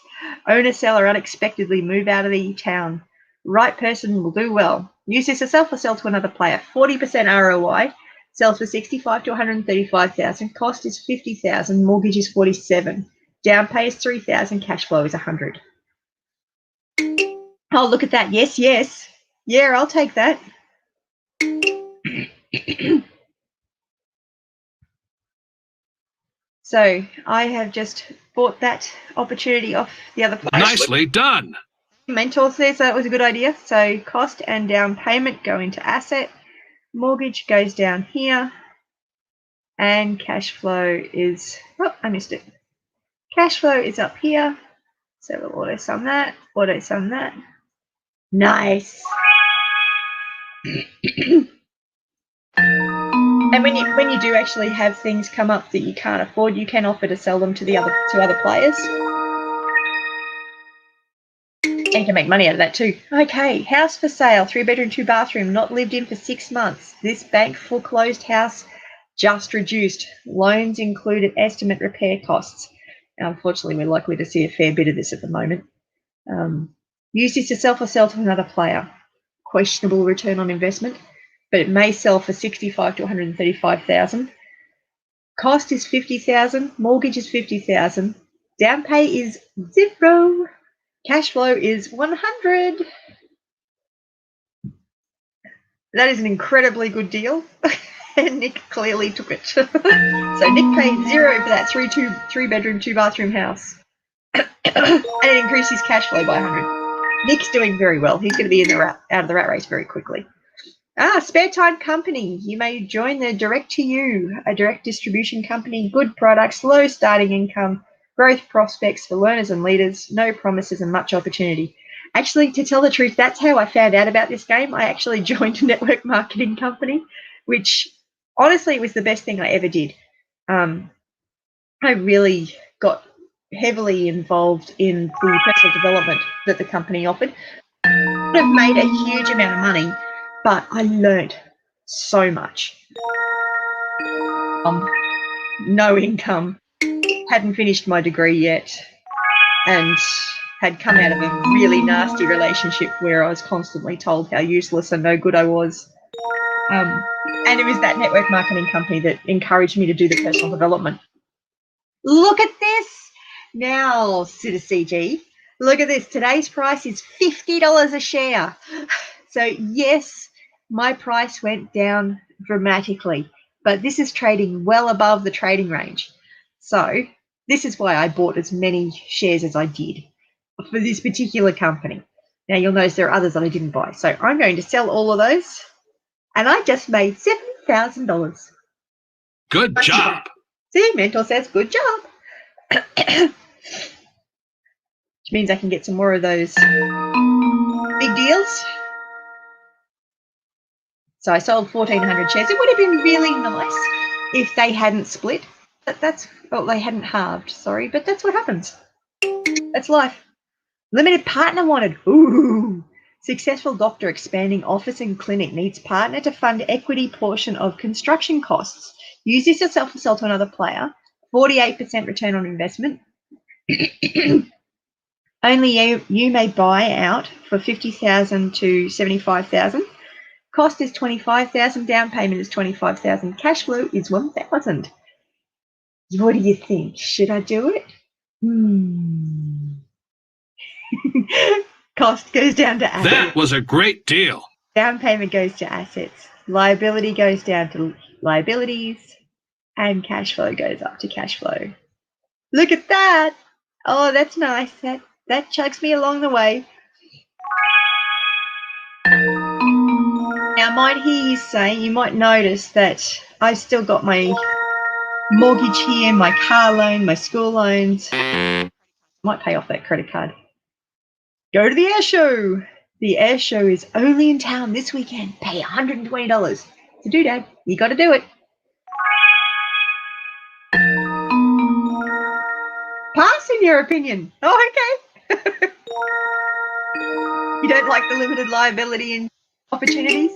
Owner seller unexpectedly move out of the town. Right person will do well. Use this yourself or sell to another player. 40% ROI. Sells for 65 to 135,000. Cost is 50,000. Mortgage is 47. Down pay is 3,000. Cash flow is 100. Oh, look at that. Yes, yes. Yeah, I'll take that. So I have just bought that opportunity off the other player. Nicely done. Mentor says that was a good idea. So cost and down payment go into asset. Mortgage goes down here. And cash flow is, oh, I missed it. Cash flow is up here. So we'll auto sum that, auto sum that. Nice. And when you do actually have things come up that you can't afford, you can offer to sell them to other players. And you can make money out of that too. Okay, house for sale, 3-bedroom, 2-bathroom, not lived in for 6 months. This bank foreclosed house just reduced. Loans included estimate repair costs. Unfortunately, we're likely to see a fair bit of this at the moment. Use this yourself or sell to another player. Questionable return on investment, but it may sell for 65 to 135,000. Cost is 50,000. Mortgage is 50,000. Down pay is 0. Cash flow is 100. That is an incredibly good deal. And Nick clearly took it. So Nick paid 0 for that 3-bedroom, 2-bathroom house. And it increased his cash flow by 100. Nick's doing very well. He's going to be out of the rat race very quickly. Spare Time Company. You may join the Direct to You, a direct distribution company. Good products, low starting income, growth prospects for learners and leaders, no promises and much opportunity. Actually, to tell the truth, that's how I found out about this game. I actually joined a network marketing company, which honestly was the best thing I ever did. I really got heavily involved in the personal development that the company offered. I've made a huge amount of money, but I learned so much. No income, hadn't finished my degree yet, and had come out of a really nasty relationship where I was constantly told how useless and no good I was. And it was that network marketing company that encouraged me to do the personal development. Look at this. Now, CG, look at this. Today's price is $50 a share. So, yes, my price went down dramatically, but this is trading well above the trading range. So, this is why I bought as many shares as I did for this particular company. Now, you'll notice there are others that I didn't buy. So, I'm going to sell all of those, and I just made $7,000. Good job. See, Mentor says, good job. Which means I can get some more of those big deals. So I sold 1,400 shares. It would have been really nice if they hadn't split. But they hadn't halved, sorry. But that's what happens. That's life. Limited partner wanted. Ooh. Successful doctor expanding office and clinic needs partner to fund equity portion of construction costs. Use this yourself or sell to another player. 48% return on investment. Only you may buy out for 50,000 to 75,000. Cost is 25,000. Down payment is 25,000. Cash flow is 1,000. What do you think? Should I do it? Cost goes down to assets. That was a great deal. Down payment goes to assets. Liability goes down to liabilities. And cash flow goes up to cash flow. Look at that. Oh, that's nice. That chugs me along the way. Now, I might hear you say, you might notice that I've still got my mortgage here, my car loan, my school loans. Might pay off that credit card. Go to the air show. The air show is only in town this weekend. Pay $120. It's a doodad. You got to do it. Pass in your opinion. Oh, okay. You don't like the limited liability and opportunities?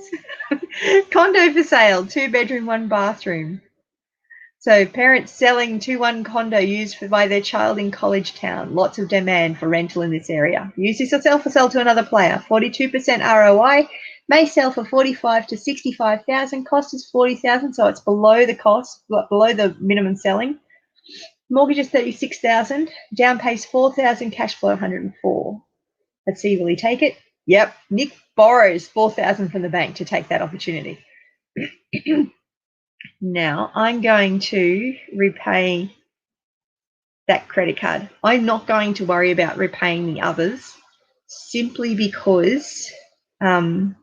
Condo for sale, 2-bedroom, 1-bathroom. So parents selling 2-1 condo used by their child in college town. Lots of demand for rental in this area. Use this yourself or sell to another player. 42% ROI. May sell for 45 to 65,000. Cost is 40,000, so it's below the cost, below the minimum selling. Mortgage is 36,000. Down pays 4,000. Cash flow 104. Let's see, will he take it? Yep. Nick borrows 4,000 from the bank to take that opportunity. Now I'm going to repay that credit card. I'm not going to worry about repaying the others simply because I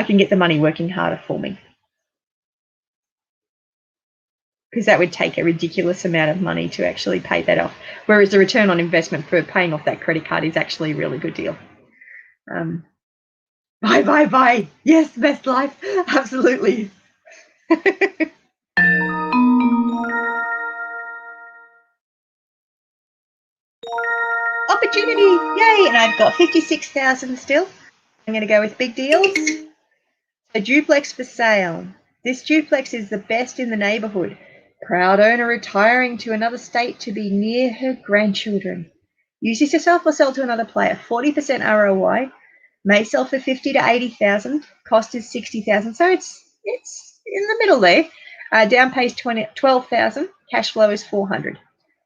can get the money working harder for me. Because that would take a ridiculous amount of money to actually pay that off. Whereas the return on investment for paying off that credit card is actually a really good deal. Bye. Yes, best life. Absolutely. Opportunity. Yay. And I've got 56,000 still. I'm going to go with big deals. A duplex for sale. This duplex is the best in the neighborhood. Proud owner retiring to another state to be near her grandchildren. Use this yourself or sell to another player. 40% ROI. May sell for 50 to 80,000. Cost is 60,000. So it's in the middle there. Down pays 12,000. Cash flow is 400.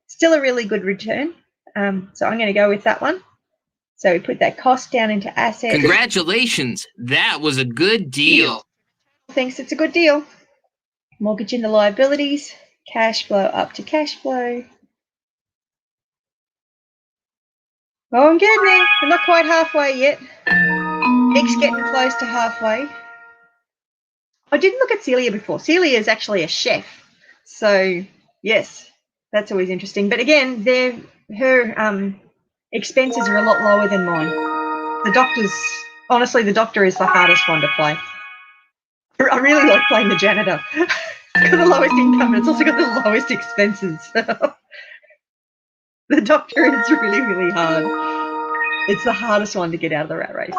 Still a really good return. So I'm going to go with that one. So we put that cost down into assets. Congratulations. That was a good deal. Thinks it's a good deal. Mortgage into liabilities. Cash flow up to cash flow. Oh, I'm getting there. I'm not quite halfway yet. Nick's getting close to halfway. I didn't look at Celia before. Celia is actually a chef. So, yes, that's always interesting. But again, her expenses are a lot lower than mine. Honestly, the doctor is the hardest one to play. I really like playing the janitor. It's got the lowest income, but it's also got the lowest expenses. The doctor is really, really hard. It's the hardest one to get out of the rat race.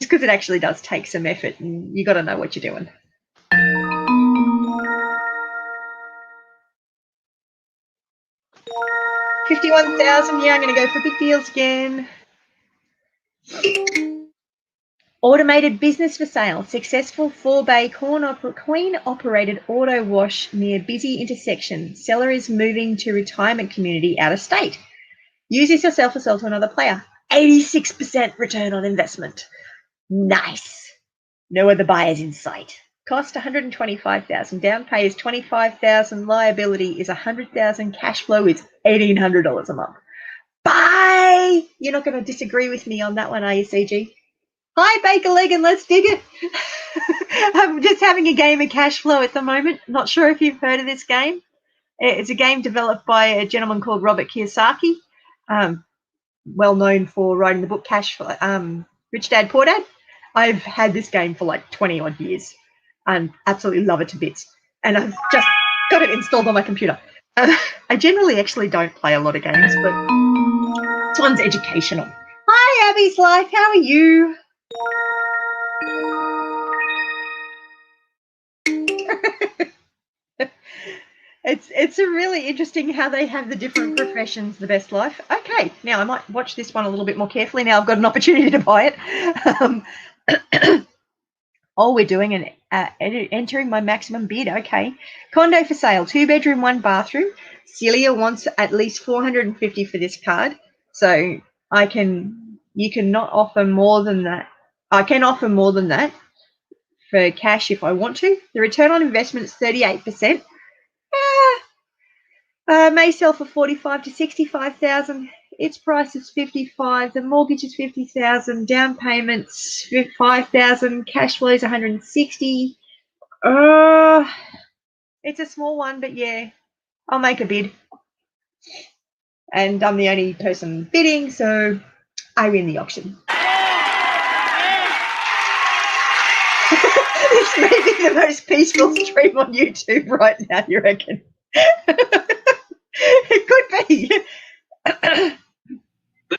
Just because it actually does take some effort, and you got to know what you're doing. $51,000. Yeah, I'm going to go for big deals again. Automated business for sale. Successful 4-bay Queen-operated auto wash near busy intersection. Seller is moving to retirement community out of state. Use this yourself or sell to another player. 86% return on investment. Nice. No other buyers in sight. Cost $125,000. Down pay is $25,000. Liability is $100,000. Cash flow is $1,800 a month. Bye. You're not going to disagree with me on that one, are you, CG? Hi, Baker Leg, and let's dig it. I'm just having a game of cash flow at the moment. Not sure if you've heard of this game. It's a game developed by a gentleman called Robert Kiyosaki, well known for writing the book Rich Dad, Poor Dad. I've had this game for like 20 odd years and absolutely love it to bits. And I've just got it installed on my computer. I generally actually don't play a lot of games, but this one's educational. Hi, Abby's Life. How are you? It's a really interesting how they have the different professions, the best life. Okay, now I might watch this one a little bit more carefully. Now I've got an opportunity to buy it. All we're doing and entering my maximum bid. Okay, condo for sale, 2-bedroom, 1 bathroom. Celia wants at least $450 for this card, so you cannot offer more than that. I can offer more than that for cash if I want to. The return on investment is 38%. May sell for 45 to 65,000. Its price is 55. The mortgage is 50,000. Down payments 5,000. Cash flow is 160. It's a small one, but yeah, I'll make a bid. And I'm the only person bidding, so I win the auction. This may be the most peaceful stream on YouTube right now, you reckon? It could be.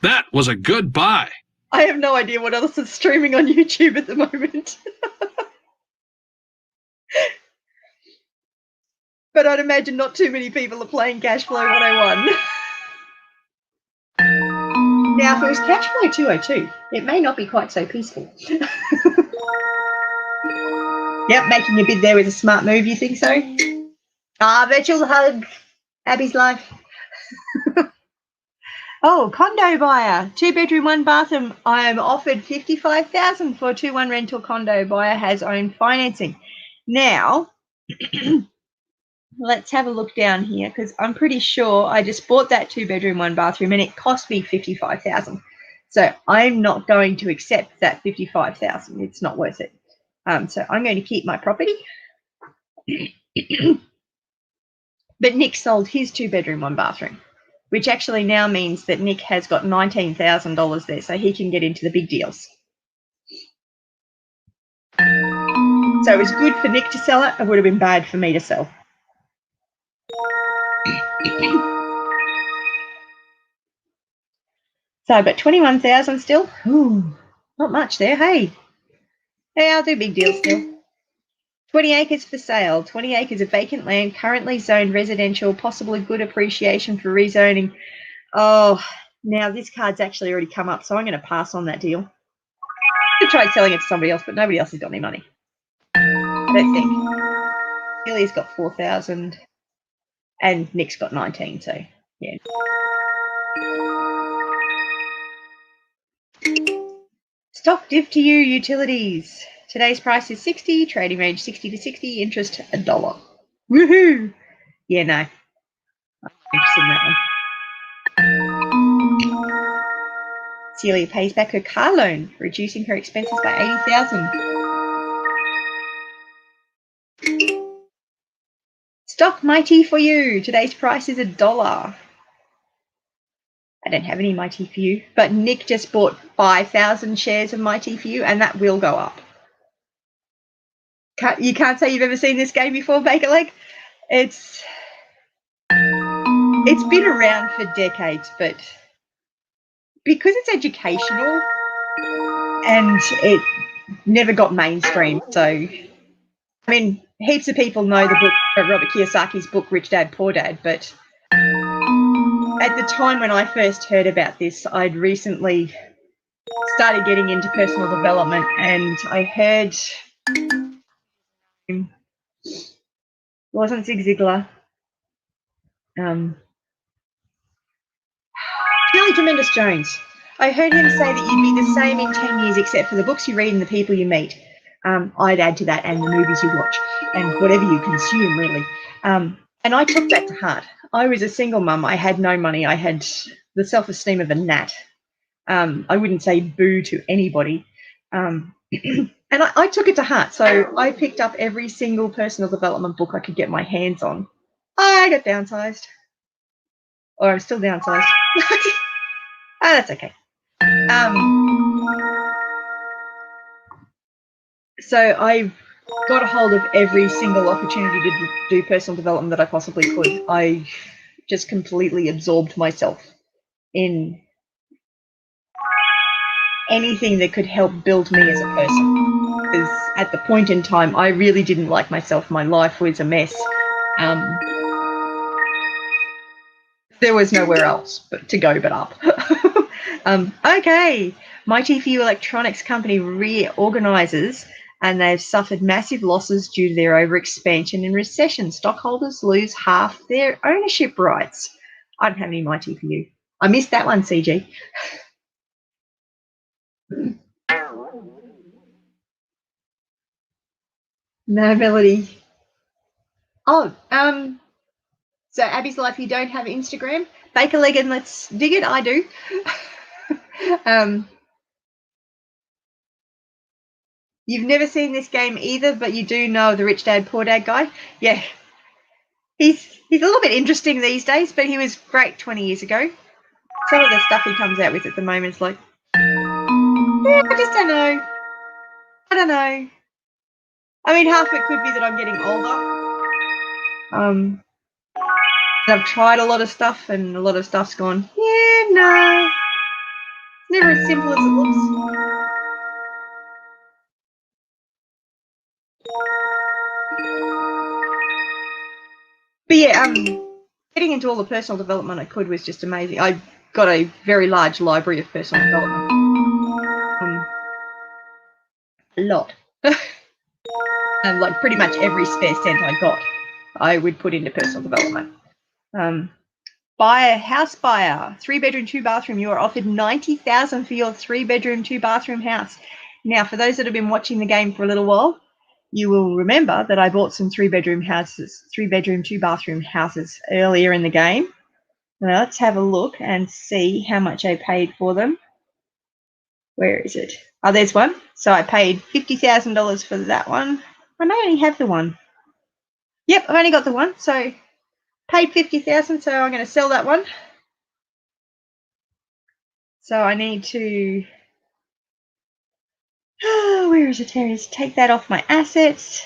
That was a good buy. I have no idea what else is streaming on YouTube at the moment. But I'd imagine not too many people are playing Cashflow 101. Now, if it was Cashflow 202, it may not be quite so peaceful. Yep, making a bid there was a smart move, you think so? Virtual hug. Abby's Life. Oh, condo buyer, 2-bedroom, 1 bathroom. I am offered $55,000 for a 2-1 rental condo. Buyer has own financing. Now, let's have a look down here because I'm pretty sure I just bought that 2-bedroom, 1 bathroom and it cost me $55,000. So I'm not going to accept that $55,000. It's not worth it. So I'm going to keep my property. But Nick sold his 2-bedroom, 1 bathroom, which actually now means that Nick has got $19,000 there, so he can get into the big deals. So it was good for Nick to sell it. It would have been bad for me to sell. So I've got 21,000 still. Ooh, not much there. Hey, I'll do big deals still. 20 acres for sale. 20 acres of vacant land, currently zoned residential, possibly good appreciation for rezoning. Oh, now this card's actually already come up, so I'm going to pass on that deal. I tried selling it to somebody else, but nobody else has got any money. I don't think. Billy's got 4,000 and Nick's got 19, so yeah. Stock div to you, utilities. Today's price is 60, trading range 60 to 60, interest $1. Woohoo! Yeah, no. I'm not interested in that one. Celia pays back her car loan, reducing her expenses by $80,000. Stock Mighty for you. Today's price is $1. I don't have any Mighty for you, but Nick just bought 5,000 shares of Mighty for you, and that will go up. You can't say you've ever seen this game before, Baker Leg. It's been around for decades, but because it's educational and it never got mainstream, so I mean, heaps of people know the book, Robert Kiyosaki's book, Rich Dad, Poor Dad, but at the time when I first heard about this, I'd recently started getting into personal development, and I heard it wasn't Zig Ziglar. Really Tremendous Jones. I heard him say that you'd be the same in 10 years except for the books you read and the people you meet. I'd add to that, and the movies you watch and whatever you consume, really. And I took that to heart. I was a single mum. I had no money. I had the self-esteem of a gnat. I wouldn't say boo to anybody. And I took it to heart. So I picked up every single personal development book I could get my hands on. I got downsized. Or I'm still downsized. That's okay. So got a hold of every single opportunity to do personal development that I possibly could. I just completely absorbed myself in anything that could help build me as a person. Because at the point in time, I really didn't like myself. My life was a mess. There was nowhere else to go but up. Okay, Mighty Few Electronics Company reorganizes, and they've suffered massive losses due to their overexpansion and recession. Stockholders lose half their ownership rights. I don't have any Mighty Few. I missed that one, CG. No, Melody. Oh, so Abby's Life, you don't have Instagram? Baker Leg and Let's Dig It, I do. You've never seen this game either, but you do know the Rich Dad Poor Dad guy? Yeah. He's a little bit interesting these days, but he was great 20 years ago. Some of the stuff he comes out with at the moment is like, I just don't know. I don't know. I mean, half it could be that I'm getting older. I've tried a lot of stuff, and a lot of stuff's gone, yeah, no. It's never as simple as it looks. But yeah, getting into all the personal development I could was just amazing. I got a very large library of personal development. A lot. And like pretty much every spare cent I got, I would put into personal development. Buy a house buyer, 3-bedroom, 2-bathroom. You are offered $90,000 for your 3-bedroom, 2-bathroom house. Now, for those that have been watching the game for a little while, you will remember that I bought some 3-bedroom houses, 3-bedroom, 2-bathroom houses earlier in the game. Now, let's have a look and see how much I paid for them. Where is it? Oh, there's one. So I paid $50,000 for that one. I may only have the one. Yep, I've only got the one. So paid $50,000, so I'm going to sell that one. So I need to, where is it? There it is. Take that off my assets,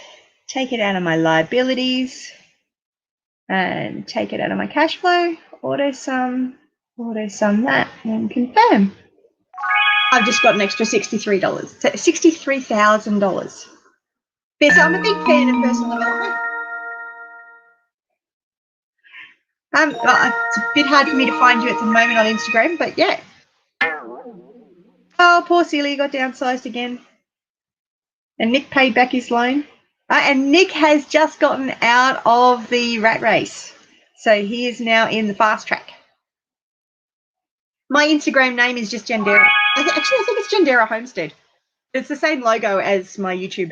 take it out of my liabilities, and take it out of my cash flow. Auto sum that, and confirm. I've just got an extra $63,000. Yeah, so I'm a big fan of personal development. It's a bit hard for me to find you at the moment on Instagram, but yeah. Oh, poor Celia got downsized again. And Nick paid back his loan. And Nick has just gotten out of the rat race. So he is now in the fast track. My Instagram name is just Jandera. I think it's Jandera Homestead. It's the same logo as my YouTube.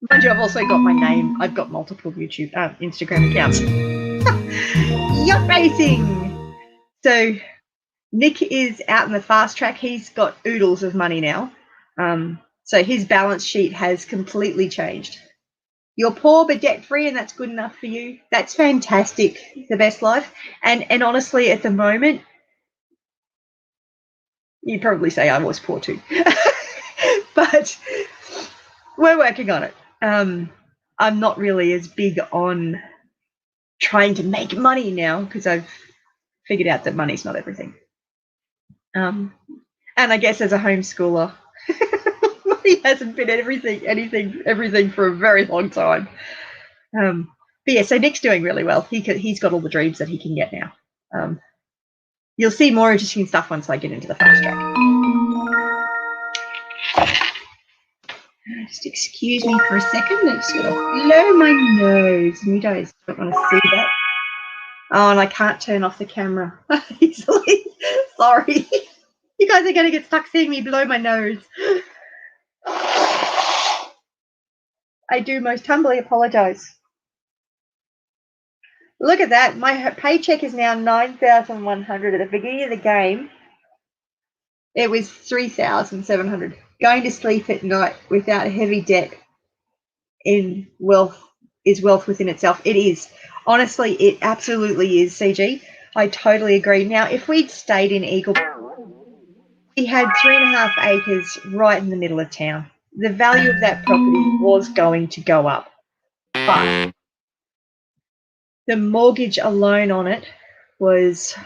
Mind you, I've also got my name. I've got multiple Instagram accounts. Yacht racing. So Nick is out in the fast track. He's got oodles of money now. So his balance sheet has completely changed. You're poor but debt-free, and that's good enough for you. That's fantastic. The best life. And honestly, at the moment, you'd probably say I was poor too. But we're working on it. I'm not really as big on trying to make money now because I've figured out that money's not everything. And I guess as a homeschooler, money hasn't been everything for a very long time. But yeah, so Nick's doing really well. He's got all the dreams that he can get now. You'll see more interesting stuff once I get into the fast track. Just excuse me for a second. I'm just going to blow my nose. And you guys don't want to see that. Oh, and I can't turn off the camera easily. Sorry. You guys are going to get stuck seeing me blow my nose. I do most humbly apologize. Look at that. My paycheck is now $9,100. At the beginning of the game, it was $3,700. Going to sleep at night without heavy debt is wealth within itself. It is. Honestly, it absolutely is, CG. I totally agree. Now, if we'd stayed in Eagle, we had 3.5 acres right in the middle of town. the value of that property was going to go up, but the mortgage alone on it was,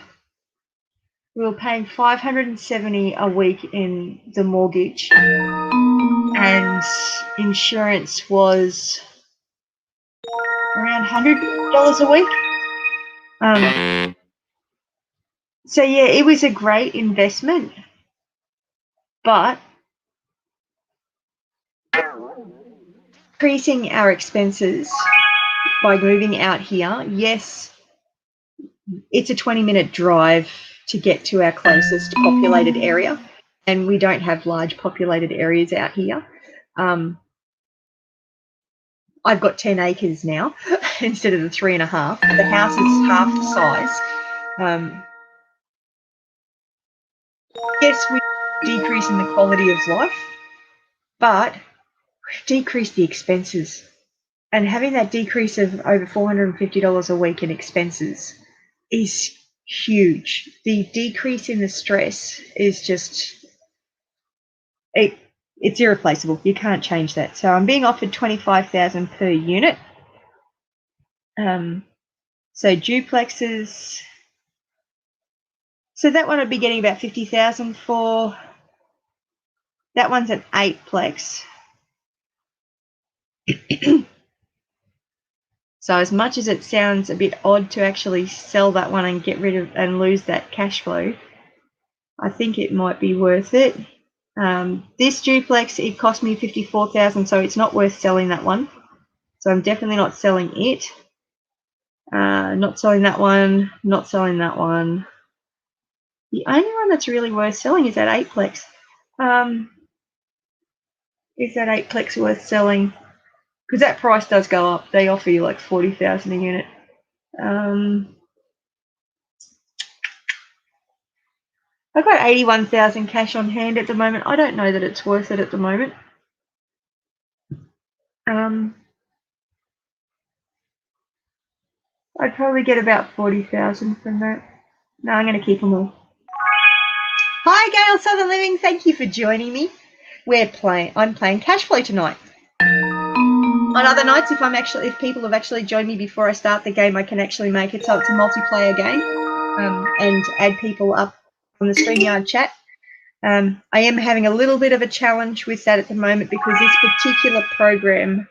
we were paying $570 a week in the mortgage, and insurance was around $100 a week. So yeah, it was a great investment, but increasing our expenses by moving out here, yes, it's a 20-minute drive to get to our closest populated area, and we don't have large populated areas out here. I've got 10 acres now instead of the 3.5. The house is half the size. Yes, we're decreasing the quality of life, but we've decreased the expenses. And having that decrease of over $450 a week in expenses is huge. The decrease in the stress is just, it's irreplaceable. You can't change that. So I'm being offered $25,000 per unit. So duplexes. So that one I'd be getting about $50,000 for. That one's an 8-plex. So as much as it sounds a bit odd to actually sell that one and get rid of and lose that cash flow, I think it might be worth it. This duplex, it cost me $54,000, so it's not worth selling that one. So I'm definitely not selling it. Not selling that one. Not selling that one. The only one that's really worth selling is that 8-plex. Is that 8-plex worth selling? Because that price does go up. They offer you like $40,000 a unit. I've got $81,000 cash on hand at the moment. I don't know that it's worth it at the moment. I'd probably get about $40,000 from that. No, I'm going to keep them all. Hi, Gail Southern Living. Thank you for joining me. I'm playing cash flow tonight. On other nights, if people have actually joined me before I start the game, I can actually make it so it's a multiplayer game and add people up on the StreamYard chat. I am having a little bit of a challenge with that at the moment because this particular program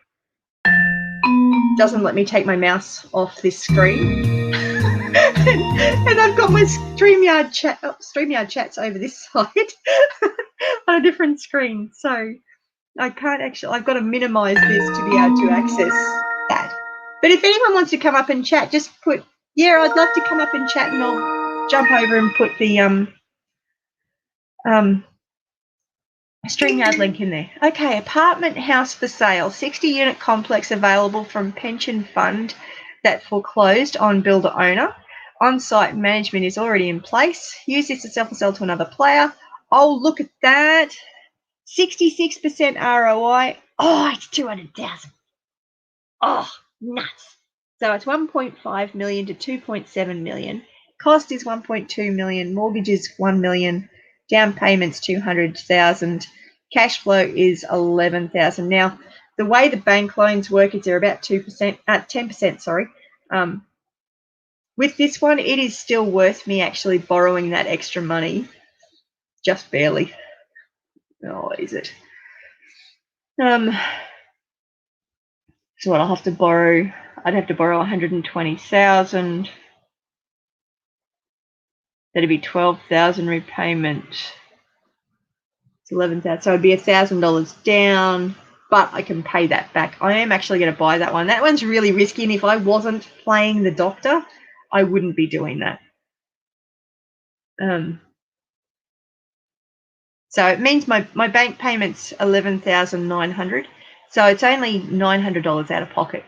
doesn't let me take my mouse off this screen. And I've got my StreamYard chats over this side on a different screen. So I can't actually, I've got to minimize this to be able to access that. But if anyone wants to come up and chat, just put, yeah, I'd love to come up and chat, and I'll jump over and put the StreamYard link in there. Okay, apartment house for sale, 60-unit complex available from pension fund that foreclosed on builder owner. On-site management is already in place. Use this to sell to another player. Oh, look at that. 66% ROI. Oh, it's 200,000. Oh, nuts. So it's 1.5 million to 2.7 million. Cost is 1.2 million. Mortgage is 1 million. Down payments 200,000. Cash flow is 11,000. Now, the way the bank loans work is they're about 10%. Sorry. With this one, it is still worth me actually borrowing that extra money, just barely. Oh, is it? So what I'll have to borrow, I'd have to borrow 120,000. That'd be 12,000 repayment. It's 11,000, so it'd be $1,000 down, but I can pay that back. I am actually going to buy that one. That one's really risky, and if I wasn't playing the doctor, I wouldn't be doing that. So it means my bank payment's $11,900. So it's only $900 out of pocket.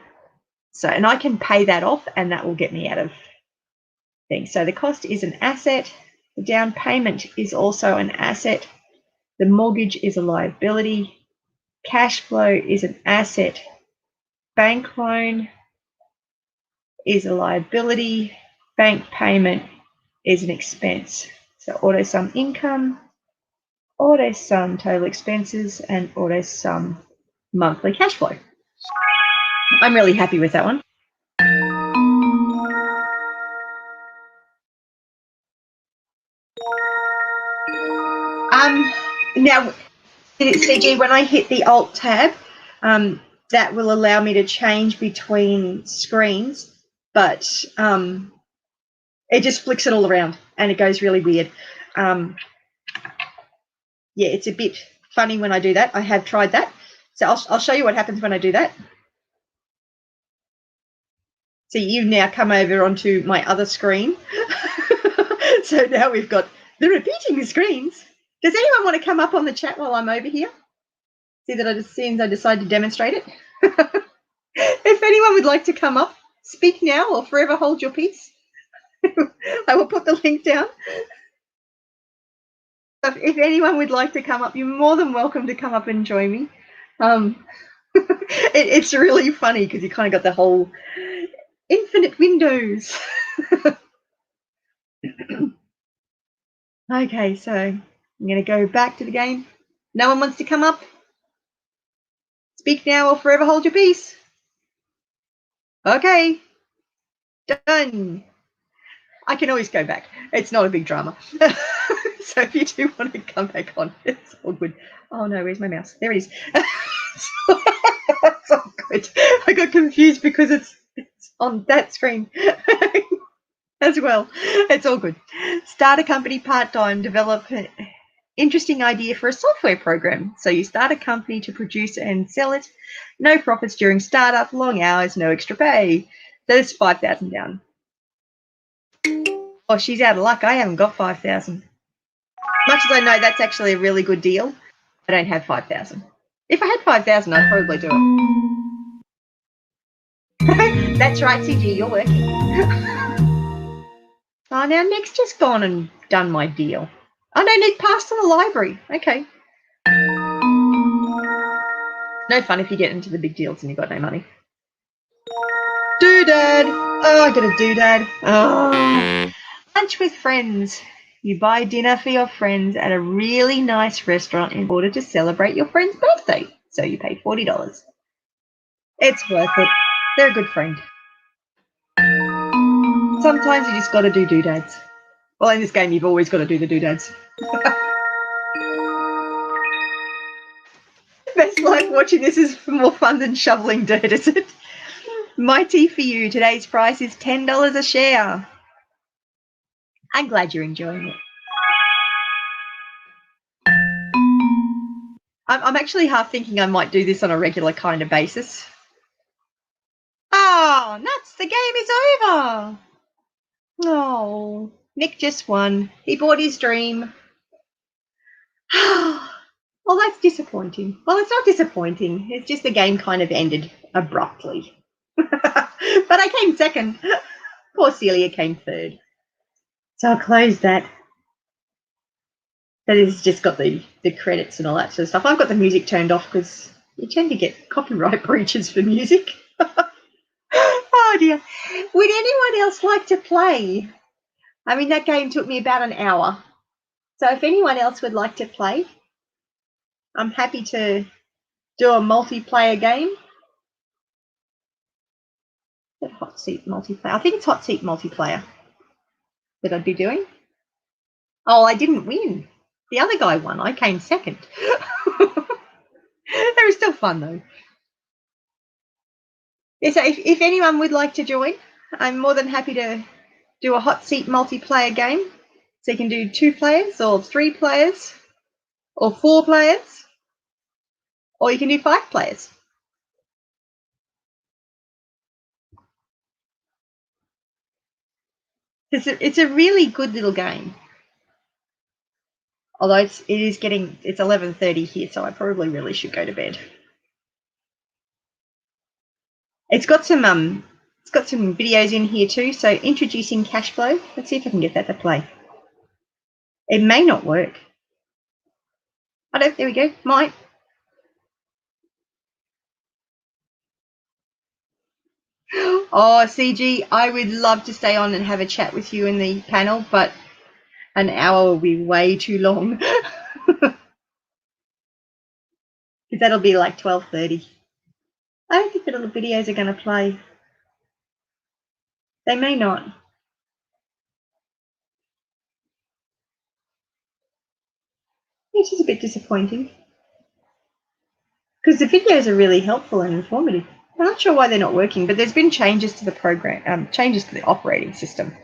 So, and I can pay that off, and that will get me out of things. So the cost is an asset. The down payment is also an asset. The mortgage is a liability. Cash flow is an asset. Bank loan is a liability. Bank payment is an expense. So auto sum income auto sum total expenses, and auto sum monthly cash flow. I'm really happy with that one. Now, CG, when I hit the Alt tab, that will allow me to change between screens, but it just flicks it all around and it goes really weird. Yeah, it's a bit funny when I do that. I have tried that. So I'll show you what happens when I do that. So you've now come over onto my other screen. So now we've got the repeating screens. Does anyone want to come up on the chat while I'm over here? See that I decided to demonstrate it. If anyone would like to come up, speak now or forever hold your peace. I will put the link down. If anyone would like to come up, you're more than welcome to come up and join me. It's really funny because you kind of got the whole infinite windows. Okay, so I'm going to go back to the game. No one wants to come up? Speak now or forever hold your peace. Okay, done. I can always go back. It's not a big drama. So if you do want to come back on, it's all good. Oh no, where's my mouse? There it is. It's all good. I got confused because it's on that screen as well. It's all good. Start a company part-time, develop an interesting idea for a software program. So you start a company to produce and sell it. No profits during startup, long hours, no extra pay. So there's 5,000 down. Oh, she's out of luck. I haven't got 5,000. Much as I know that's actually a really good deal, I don't have 5,000. If I had 5,000, I'd probably do it. That's right, CG, you're working. Oh, now Nick's just gone and done my deal. Oh no, Nick passed to the library. Okay. No fun if you get into the big deals and you've got no money. Doodad! Oh, I got a doodad. Oh. Lunch with friends. You buy dinner for your friends at a really nice restaurant in order to celebrate your friend's birthday. So you pay $40. It's worth it. They're a good friend. Sometimes you just got to do doodads. Well, in this game, you've always got to do the doodads. Best life watching this is more fun than shoveling dirt, is it? Mighty for you. Today's price is $10 a share. I'm glad you're enjoying it. I'm actually half thinking I might do this on a regular kind of basis. Oh, nuts, the game is over. Oh, Nick just won. He bought his dream. Well, that's disappointing. Well, it's not disappointing. It's just the game kind of ended abruptly. But I came second. Poor Celia came third. So I'll close that. That has just got the credits and all that sort of stuff. I've got the music turned off because you tend to get copyright breaches for music. Oh dear. Would anyone else like to play? I mean, that game took me about an hour. So if anyone else would like to play, I'm happy to do a multiplayer game. Hot seat multiplayer. I think it's hot seat multiplayer that I'd be doing. Oh, I didn't win. The other guy won. I came second. They were still fun though. Yeah, so if anyone would like to join, I'm more than happy to do a hot seat multiplayer game. So you can do 2 players or 3 players or 4 players, or you can do 5 players. It's a really good little game. Although it's 11:30 here, so I probably really should go to bed. It's got some videos in here too. So introducing cash flow. Let's see if I can get that to play. It may not work. Oh no, there we go. Might. Oh, CG, I would love to stay on and have a chat with you in the panel, but an hour will be way too long. Because that'll be like 12:30. I don't think the little videos are going to play. They may not. Which is a bit disappointing. Because the videos are really helpful and informative. I'm not sure why they're not working, but there's been changes to the program, changes to the operating system.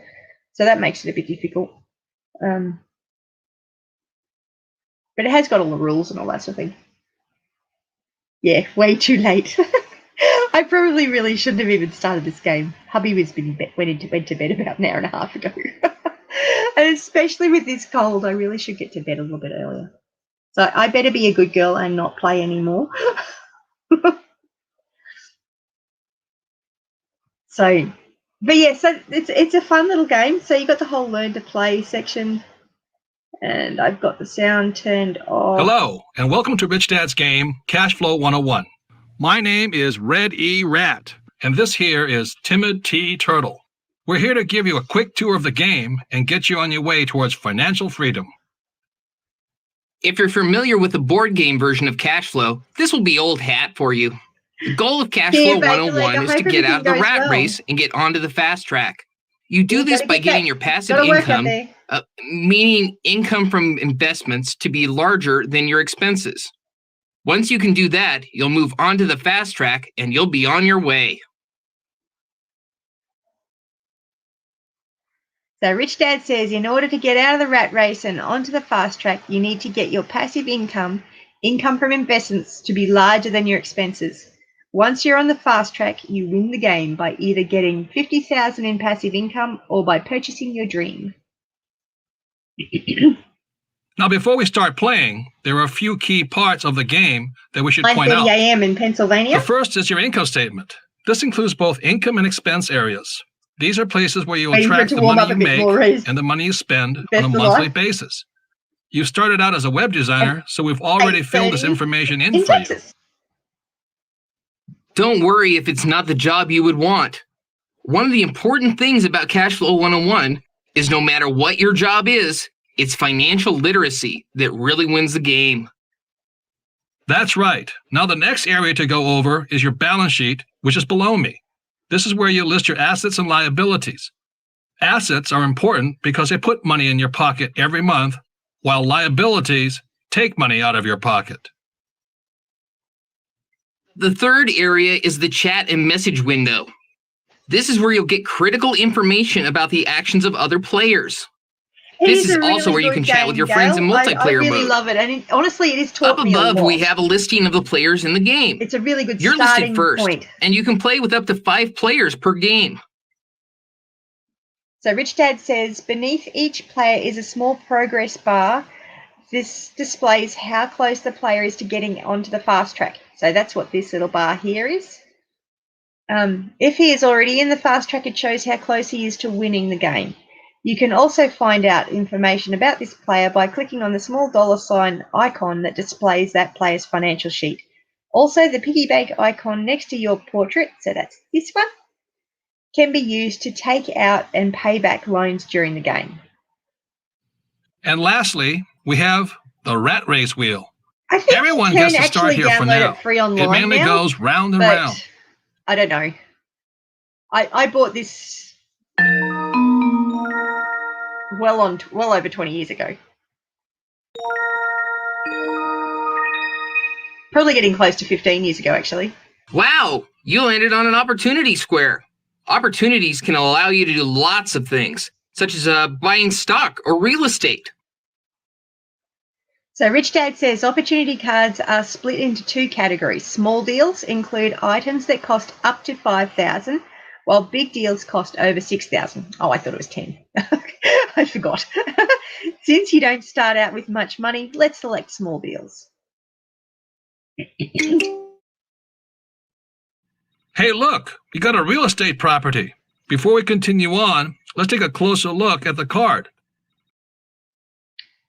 So that makes it a bit difficult. But it has got all the rules and all that sort of thing. Yeah, way too late. I probably really shouldn't have even started this game. Hubby went to bed about an hour and a half ago. And especially with this cold, I really should get to bed a little bit earlier. So I better be a good girl and not play anymore. So, but yeah, so it's a fun little game. So you got the whole learn to play section, and I've got the sound turned off. Hello, and welcome to Rich Dad's game, Cashflow 101. My name is Red E. Rat, and this here is Timid T. Turtle. We're here to give you a quick tour of the game and get you on your way towards financial freedom. If you're familiar with the board game version of Cashflow, this will be old hat for you. The goal of Cashflow 101 is to get out of the rat race and get onto the fast track. You do this by getting your passive income, meaning income from investments, to be larger than your expenses. Once you can do that, you'll move on to the fast track and you'll be on your way. So Rich Dad says, in order to get out of the rat race and onto the fast track, you need to get your passive income from investments, to be larger than your expenses. Once you're on the fast track, you win the game by either getting 50,000 in passive income or by purchasing your dream. Now, before we start playing, there are a few key parts of the game that we should point out. 9:30 a.m. in Pennsylvania. The first is your income statement. This includes both income and expense areas. These are places where you will track the money you make and the money you spend on a monthly basis. You started out as a web designer, so we've already filled this information in for you. Don't worry if it's not the job you would want. One of the important things about Cashflow 101 is no matter what your job is, it's financial literacy that really wins the game. That's right. Now the next area to go over is your balance sheet, which is below me. This is where you list your assets and liabilities. Assets are important because they put money in your pocket every month, while liabilities take money out of your pocket. The third area is the chat and message window. This is where you'll get critical information about the actions of other players. This is also where you can chat with your friends in multiplayer mode. I really love it, and honestly, it is taught me a lot. Up above, we have a listing of the players in the game. It's a really good starting point. You're listed first, and you can play with up to 5 players per game. So Rich Dad says, beneath each player is a small progress bar. This displays how close the player is to getting onto the fast track. So that's what this little bar here is. If he is already in the fast track, it shows how close he is to winning the game. You can also find out information about this player by clicking on the small $ icon that displays that player's financial sheet. Also, the piggy bank icon next to your portrait, so that's this one, can be used to take out and pay back loans during the game. And lastly, we have the rat race wheel. I think everyone gets to start here for now. It mainly goes round and round. I don't know. I bought this well over 20 years ago. Probably getting close to 15 years ago, actually. Wow, you landed on an opportunity square. Opportunities can allow you to do lots of things, such as buying stock or real estate. So Rich Dad says opportunity cards are split into 2 categories. Small deals include items that cost up to $5,000, while big deals cost over $6,000. Oh, I thought it was 10. I forgot. Since you don't start out with much money, let's select small deals. Hey, look, we got a real estate property. Before we continue on, let's take a closer look at the card.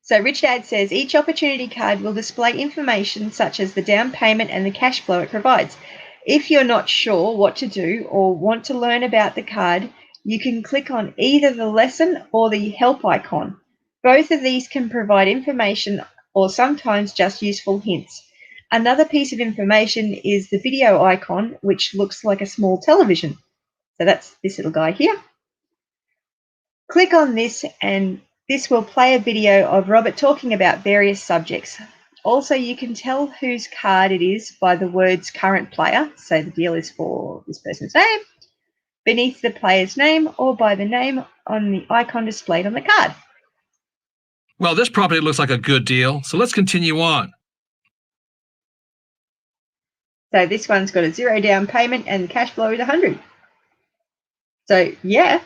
So Rich Dad says each opportunity card will display information such as the down payment and the cash flow it provides. If you're not sure what to do or want to learn about the card, you can click on either the lesson or the help icon. Both of these can provide information or sometimes just useful hints. Another piece of information is the video icon, which looks like a small television. So that's this little guy here. Click on this and this will play a video of Robert talking about various subjects. Also, you can tell whose card it is by the words current player. So the deal is for this person's name, beneath the player's name, or by the name on the icon displayed on the card. Well, this property looks like a good deal, so let's continue on. So this one's got a 0 down payment and the cash flow is 100. So, yeah.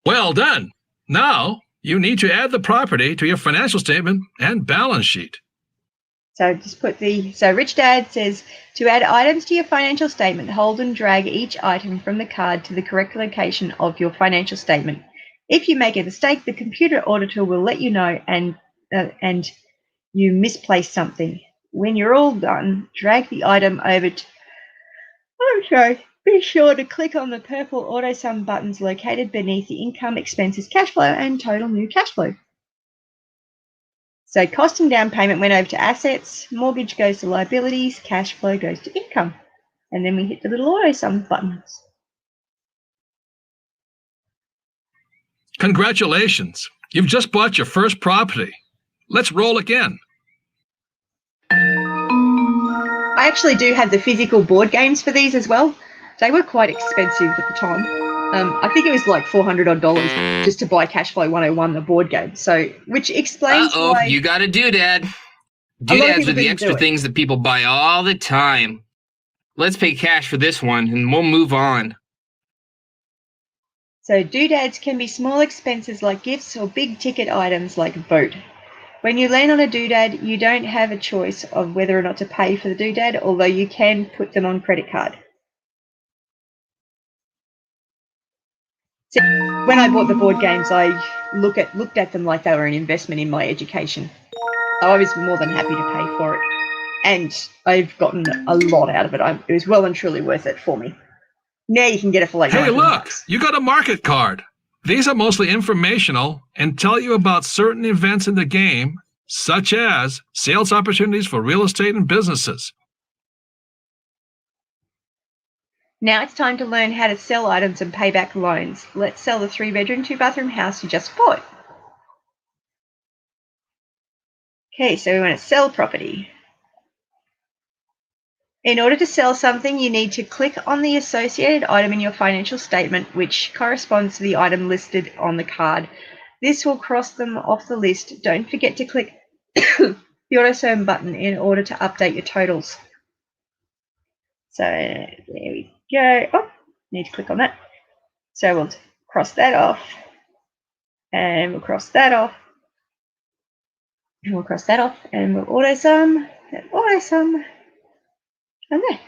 Well done. Now, you need to add the property to your financial statement and balance sheet. So just put so Rich Dad says, to add items to your financial statement, hold and drag each item from the card to the correct location of your financial statement. If you make a mistake, the computer auditor will let you know and you misplaced something. When you're all done, drag the item over to... Be sure to click on the purple auto sum buttons located beneath the income, expenses, cash flow, and total new cash flow. So cost and down payment went over to assets, mortgage goes to liabilities, cash flow goes to income. And then we hit the little auto sum buttons. Congratulations. You've just bought your first property. Let's roll again. I actually do have the physical board games for these as well. They were quite expensive at the time. I think it was like $400 odd just to buy Cashflow 101, the board game. So, which explains why... you got a doodad. Doodads are the extra things that people buy all the time. Let's pay cash for this one, and we'll move on. So, doodads can be small expenses like gifts or big ticket items like a boat. When you land on a doodad, you don't have a choice of whether or not to pay for the doodad, although you can put them on credit card. So when I bought the board games, I looked at them like they were an investment in my education. So I was more than happy to pay for it. And I've gotten a lot out of it. It was well and truly worth it for me. Now you can get it for like... Hey, look, you got a market card. These are mostly informational and tell you about certain events in the game, such as sales opportunities for real estate and businesses. Now it's time to learn how to sell items and pay back loans. Let's sell the 3-bedroom, 2-bathroom house you just bought. Okay, so we want to sell property. In order to sell something, you need to click on the associated item in your financial statement, which corresponds to the item listed on the card. This will cross them off the list. Don't forget to click the AutoSum button in order to update your totals. So there we go. Oh, need to click on that. So we'll cross that off. And we'll cross that off. And we'll cross that off. And we'll AutoSum. And AutoSum. And there.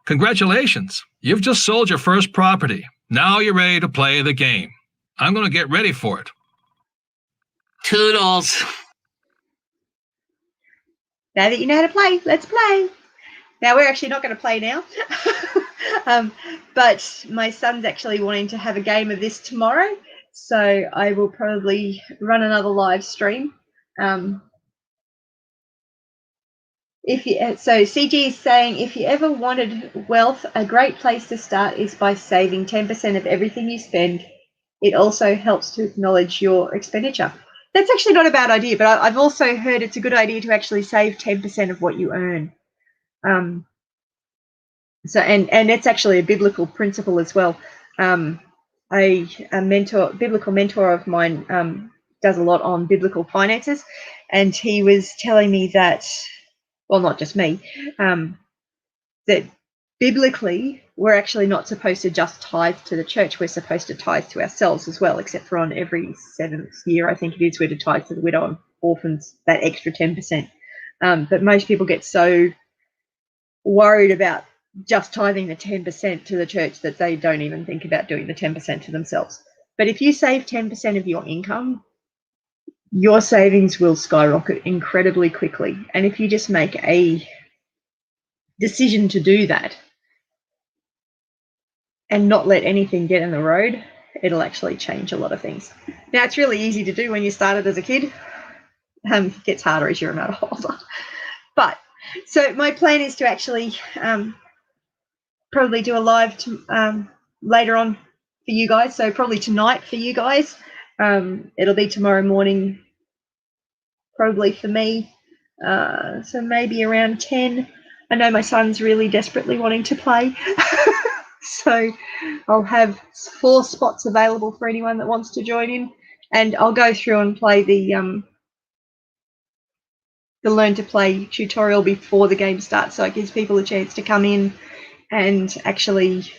Congratulations. You've just sold your first property. Now you're ready to play the game. I'm going to get ready for it. Toodles. Now that you know how to play, let's play. Now, we're actually not going to play now, but my son's actually wanting to have a game of this tomorrow, so I will probably run another live stream. So CG is saying, if you ever wanted wealth, a great place to start is by saving 10% of everything you spend. It also helps to acknowledge your expenditure. That's actually not a bad idea, but I've also heard it's a good idea to actually save 10% of what you earn. And it's actually a biblical principle as well. A biblical mentor of mine does a lot on biblical finances, and he was telling me that, well, not just me, that biblically we're actually not supposed to just tithe to the church. We're supposed to tithe to ourselves as well, except for on every 7th year, I think it is, we're to tithe to the widow and orphans, that extra 10%. But most people get so worried about just tithing the 10% to the church that they don't even think about doing the 10% to themselves. But if you save 10% of your income, your savings will skyrocket incredibly quickly. And if you just make a decision to do that and not let anything get in the road, it'll actually change a lot of things. Now, it's really easy to do when you started as a kid. It gets harder as you're a matter older. But so my plan is to actually probably do a live later on for you guys. So probably tonight for you guys. It'll be tomorrow morning, probably for me. So maybe around 10. I know my son's really desperately wanting to play. So I'll have 4 spots available for anyone that wants to join in. And I'll go through and play the Learn to Play tutorial before the game starts. So it gives people a chance to come in and actually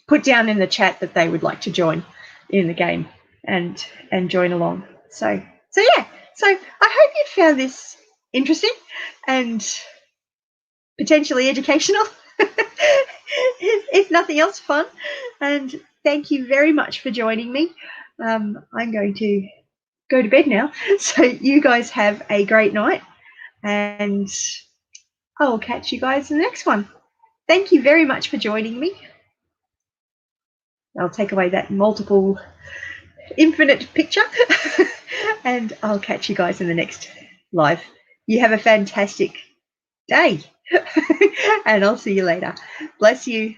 put down in the chat that they would like to join in the game and join along. So yeah. So I hope you found this interesting and potentially educational. If nothing else, fun. And thank you very much for joining me. I'm going to go to bed now. So you guys have a great night, and I will catch you guys in the next one. Thank you very much for joining me. I'll take away that multiple infinite picture and I'll catch you guys in the next live. You have a fantastic day and I'll see you later. Bless you.